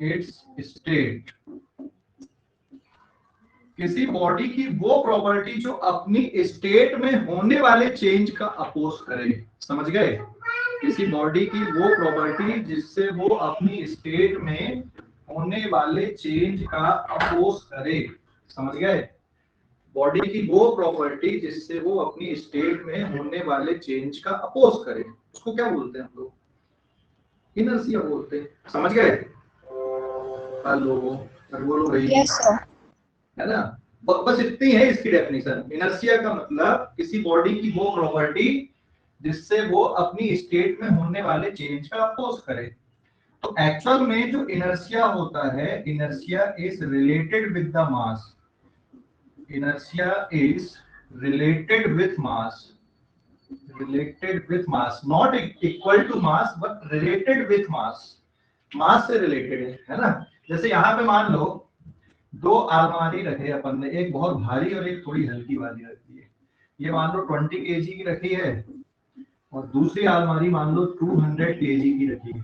its state, किसी बॉडी की वो प्रॉपर्टी जो अपनी स्टेट में होने वाले चेंज का अपोज करे। समझ गए? किसी बॉडी की वो प्रॉपर्टी जिससे वो अपनी स्टेट में होने वाले चेंज का अपोज करे। समझ गए? बॉडी की वो प्रॉपर्टी जिससे वो अपनी स्टेट में होने वाले चेंज का अपोज करे, उसको क्या बोलते हैं हम लोग? इनर्शिया बोलते हैं। समझ गए? हेलो बोलो भाई। Yes sir. है ना? बस इतनी है इसकी डेफिनेशन। इनर्शिया का मतलब किसी बॉडी की वो प्रॉपर्टी जिससे वो अपनी स्टेट में होने वाले चेंज का अपोज करे। तो एक्चुअल में जो इनर्शिया होता है, inertia is related with the mass. Inertia is related with mass, not equal to mass but related with mass. Mass से रिलेटेड है ना? जैसे यहाँ पे मान लो 2 अलमारी रखे अपन ने, एक बहुत भारी और एक थोड़ी हल्की वाली रखी है। ये मान लो 20 kg की रखी है और दूसरी अलमारी मान लो 200 kg की रखी है,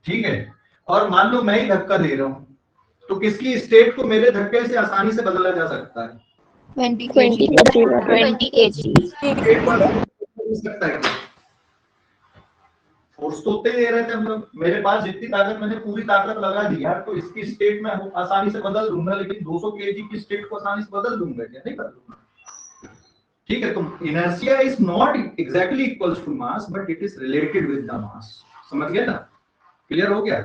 ठीक है। और मान लो मैं ही धक्का दे रहा हूँ, तो किसकी स्टेट को मेरे धक्के से आसानी से बदला जा सकता है? 20 20 kg। फोर्स तो उतने दे रहे थे हम लोग, मेरे पास जितनी ताकत, मैंने पूरी ताकत लगा दी यार, तो इसकी स्टेट में आसानी से बदल दूंगा, लेकिन 200 kg की स्टेट को आसानी से बदल दूंगा क्या? नहीं बदलूंगा, ठीक है। तो inertia is not exactly equals to mass, but it is related with the mass. समझ गए ना? क्लियर हो गया?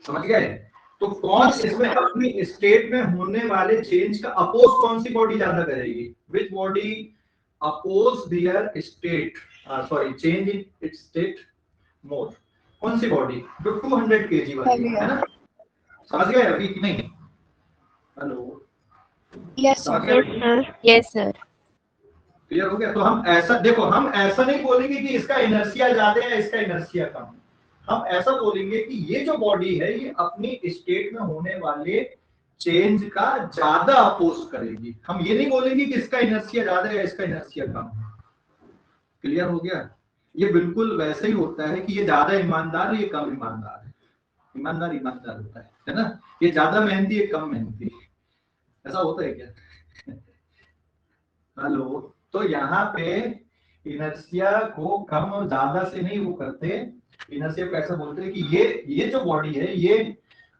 समझ गए? तो कौन इसमें अपनी स्टेट में होने वाले चेंज का अपोज कौन सी बॉडी ज्यादा करेगी? Which body oppose their state, sorry change in its state more? कौन सी बॉडी? जो 200 kg वाली है ना? समझ गए अभी कि नहीं? Hello, yes sir. Yes sir. Clear हो गया? तो हम ऐसा देखो, हम ऐसा नहीं बोलेंगे कि इसका इनर्शिया ज्यादा है इसका इनर्शिया कम है, हम ऐसा बोलेंगे कि ये जो बॉडी है ये अपनी स्टेट में होने वाले चेंज का ज्यादा अपोज करेगी। हम ये नहीं बोलेंगे कि इसका इनर्शिया ज्यादा है इसका इनर्शिया कम है। क्लियर हो गया? ये बिल्कुल वैसे ही होता है कि ये ज्यादा ईमानदार है ये कम ईमानदार है। ईमानदार ईमानदार होता है ना? ये ज्यादा मेहनती है कम मेहनती, ऐसा होता है क्या? हेलो, तो यहाँ पे इनर्शिया को कम और ज्यादा से नहीं वो करते, इनर्शिया को ऐसा बोलते हैं कि ये जो बॉडी है ये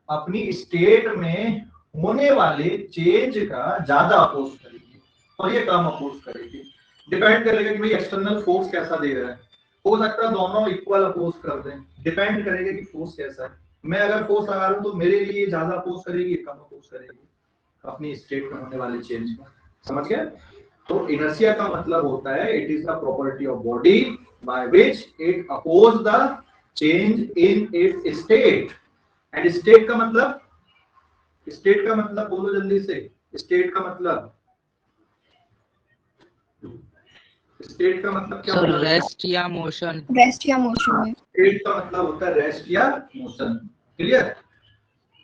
अपनी स्टेट में होने वाले चेंज का ज्यादा अपोज करेगी और ये कम अपोज करेगी। डिपेंड करेगा कि भाई एक्सटर्नल फोर्स कैसा दे रहा है, हो सकता है दोनों इक्वल अपोज कर दें, डिपेंड करेगा कि फोर्स कैसा है। मैं अगर फोर्स लगा रहा हूं तो मेरे लिए ज्यादा अपोज करेगी कम अपोज करेगी अपनी स्टेट में होने वाले चेंज को। समझ गए? तो इनर्शिया का मतलब होता है it is the property of body by which it oppose the change in its state. And state का मतलब, स्टेट का मतलब बोलो जल्दी से, स्टेट का मतलब, स्टेट का मतलब क्या सर होता है? रेस्ट या मोशन। रेस्ट या मोशन में। स्टेट का मतलब होता है रेस्ट या मोशन। क्लियर?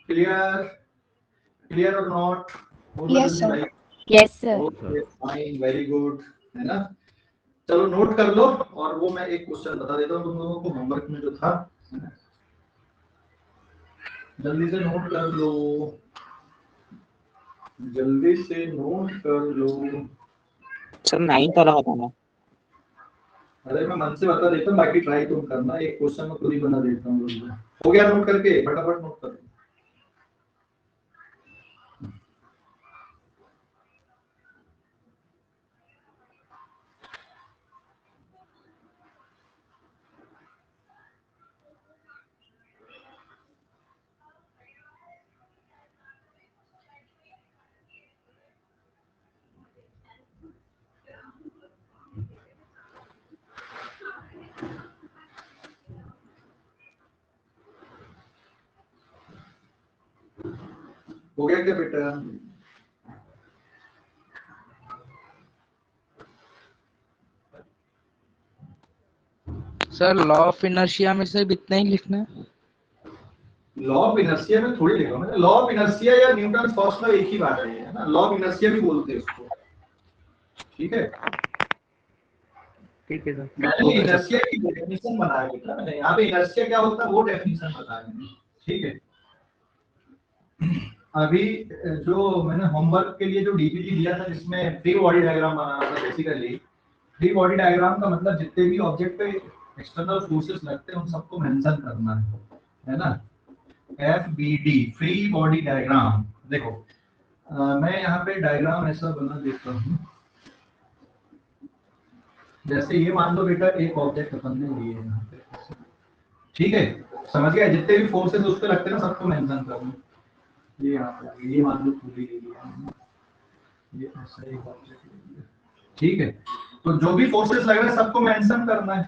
क्लियर? क्लियर और not? Yes sir. Yes sir. Okay fine, very good, है ना? चलो नोट कर लो, और वो मैं एक क्वेश्चन बता देता हूँ तुम लोगों को होमवर्क में जो था, जल्दी से नोट कर लो, जल्दी से नोट कर लो। सर 9th वाला बताना। अरे मैं मन से बता देता हूँ, बाकी ट्राई तुम करना, एक क्वेश्चन में खुद ही बना देता हूँ। हो गया नोट करके? फटाफट नोट कर लो। हो गया क्या बेटा? सर लॉ ऑफ इनर्शिया में सिर्फ इतना ही लिखना है? लॉ ऑफ इनर्शिया में थोड़ी लिखा मैंने, लॉ ऑफ इनर्शिया या न्यूटन फर्स्ट लॉ एक ही बात है ना, लॉ ऑफ इनर्शिया भी बोलते हैं उसको, ठीक है? ठीक है सर। मैंने इनर्शिया की डेफिनेशन बनाया बेटा, मैंने यहाँ पे इनर्शिया क्या होता है वो डेफिनेशन बताया मैंने, ठीक है? अभी जो मैंने होमवर्क के लिए जो डीपीटी दिया था जिसमें फ्री बॉडी डायग्राम बनाना था, बेसिकली फ्री बॉडी डायग्राम का मतलब जितने भी ऑब्जेक्ट पे एक्सटर्नल फोर्सेस लगते हैं उन सबको मेंशन करना है ना? FBD free body diagram. देखो मैं यहाँ पे डायग्राम ऐसा बना देता हूँ, जैसे ये मान लो बेटा एक ऑब्जेक्ट अपन ने लिए है यहाँ पे, ठीक है? समझ गया? जितने भी फोर्सेस उस पे लगते हैं ना सबको मेंशन करना। ये यहाँ पे ये मान लो पूरी ले लिया, ये ऐसा एक ऑब्जेक्ट ले लिया, ठीक है? तो जो भी फोर्सेस लग रहे हैं सबको मेंशन करना है।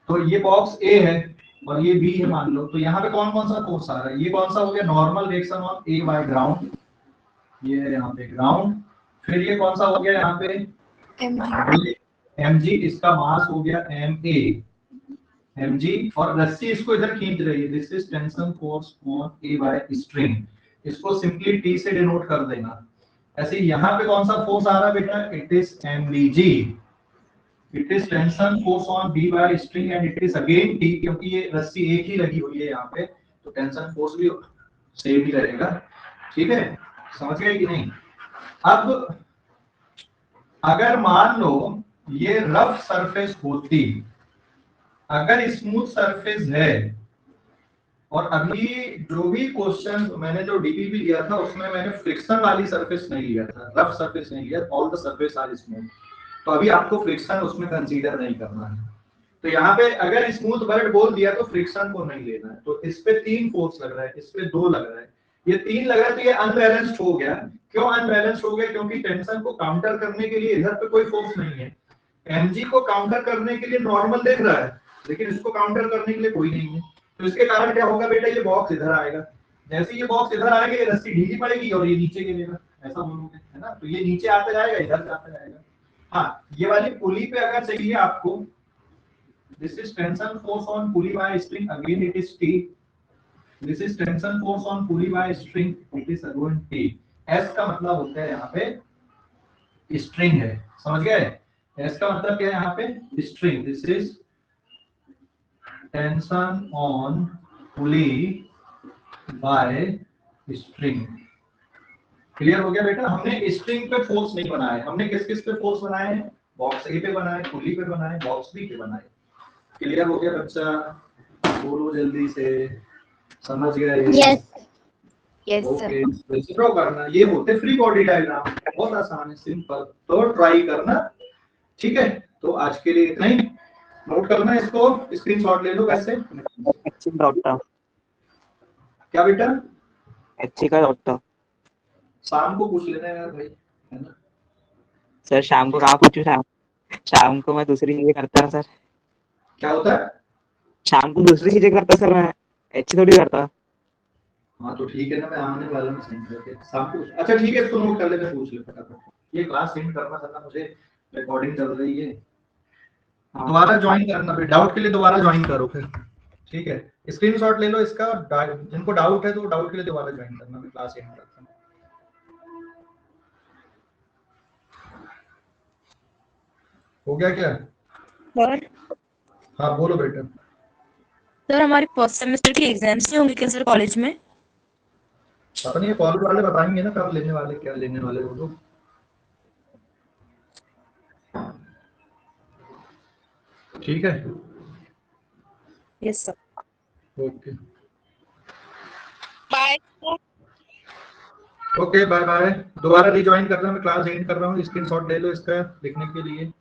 तो ये बॉक्स ए है और ये बी है मान लो, तो यहाँ पे कौन कौन सा फोर्स आ रहा है? ये कौन सा हो गया? Normal reaction of A by ground, ये है यहाँ पे ग्राउंड। फिर ये कौन सा हो गया यहाँ पे? mg, इसका मास हो गया ma, mg और रस्सी इसको इधर खींच रही है, this is tension force on A by string, इसको सिंपली टी से डिनोट कर देना। ऐसे यहाँ पे कौन सा फोर्स आ रहा है बेटा, it is mvg, it is tension force on B by string and it is again T, क्योंकि ये रस्सी एक ही लगी हुई है यहाँ पे, तो टेंशन फोर्स भी सेम ही रहेगा। ठीक है, समझ गए कि नहीं? अब अगर मान लो ये रफ सरफेस होती, अगर स्मूथ सरफेस है, और अभी जो भी क्वेश्चन मैंने जो डीपीपी लिया था उसमें मैंने फ्रिक्शन वाली सरफेस नहीं लिया था, रफ सरफेस नहीं लिया, all the surface are smooth, तो अभी आपको फ्रिक्शन उसमें कंसीडर नहीं करना है। तो यहाँ पे अगर स्मूथ वर्ड बोल दिया तो फ्रिक्शन को नहीं लेना है। तो इस पे 3 फोर्स लग रहा है, इस पे 2 लग रहा है, ये 3 लग रहा है, तो ये अनबैलेंस्ड हो गया। क्यों अनबैलेंस्ड हो गया? क्योंकि टेंशन को काउंटर करने के लिए इधर पे कोई फोर्स नहीं है, mg को काउंटर करने के लिए नॉर्मल दिख रहा है, लेकिन इसको काउंटर करने के लिए कोई नहीं है। तो इसके कारण क्या होगा बेटा, ये बॉक्स इधर आएगा, जैसे ये बॉक्स इधर आएगा ये रस्सी ढीली पड़ेगी और ये नीचे गिरेगा, ऐसा बोलोगे है ना, तो ये नीचे आता जाएगा, इधर जाता जाएगा। हाँ, ये वाली पुली पे अगर चाहिए आपको, this is tension force on pulley by string, again it is T, this is tension force on pulley by string, it is again T. S का मतलब होता है यहाँ पे स्ट्रिंग है, समझ गए? एस का मतलब क्या है यहाँ पे, string, this is tension on pulley by string. Clear हो गया बेटा? हमने स्ट्रिंग पे फोर्स नहीं बनाया, हमने किस किस पे फोर्स बनाए हैं, बॉक्स ए पे बनाए, पुली पे बनाए, बॉक्स बी पे बनाए। क्लियर हो गया बच्चा? बोलो जल्दी से, समझ गए? Yes yes sir. Okay, draw करना, ये होते फ्री बॉडी डायग्राम, बहुत आसान है, सिंपल, तो ट्राई करना। ठीक है, तो आज के लिए इतना ही, नोट करना है इसको, स्क्रीनशॉट ले लो। वैसे अच्छी डाउट था, क्या बेटा? अच्छी का डाउट था शाम को पूछ लेना यार भाई, है ना? सर। शाम को कहाँ पूछूं? शाम को मैं दूसरी चीजें करता सर। क्या होता है? शाम को दूसरी चीजें करता सर, मैं अच्छी थोड़ी करता। हाँ तो ठीक है ना, मैं आने वाला हूँ सेंड करके शाम को। अच्छा ठीक है, इसको नोट कर ले, मैं पूछ ले फटाफट। ये क्लास सेंड करना था ना मुझे, रिकॉर्डिंग चल रही है, दोबारा ज्वाइन करना, फिर डाउट के लिए दोबारा ज्वाइन करो फिर। ठीक है, स्क्रीनशॉट ले लो इसका, जिनको डाउट है तो डाउट के लिए दोबारा ज्वाइन करना, मैं क्लास सेंड करता हूँ। हो गया क्या? सर हाँ बोलो बेटा। सर हमारी फर्स्ट सेमेस्टर की एग्जाम्स नहीं होंगे क्या सर कॉलेज में? पता नहीं, कॉलेज वाले बताएंगे ना कब लेने वाले, क्या लेने वाले वो लोग। ठीक है, yes sir. Okay bye. Okay, bye bye. दोबारा रिज्वाइन करना, मैं क्लास एंड कर रहा हूँ, स्क्रीनशॉट ले लो इसका लिखने के लिए।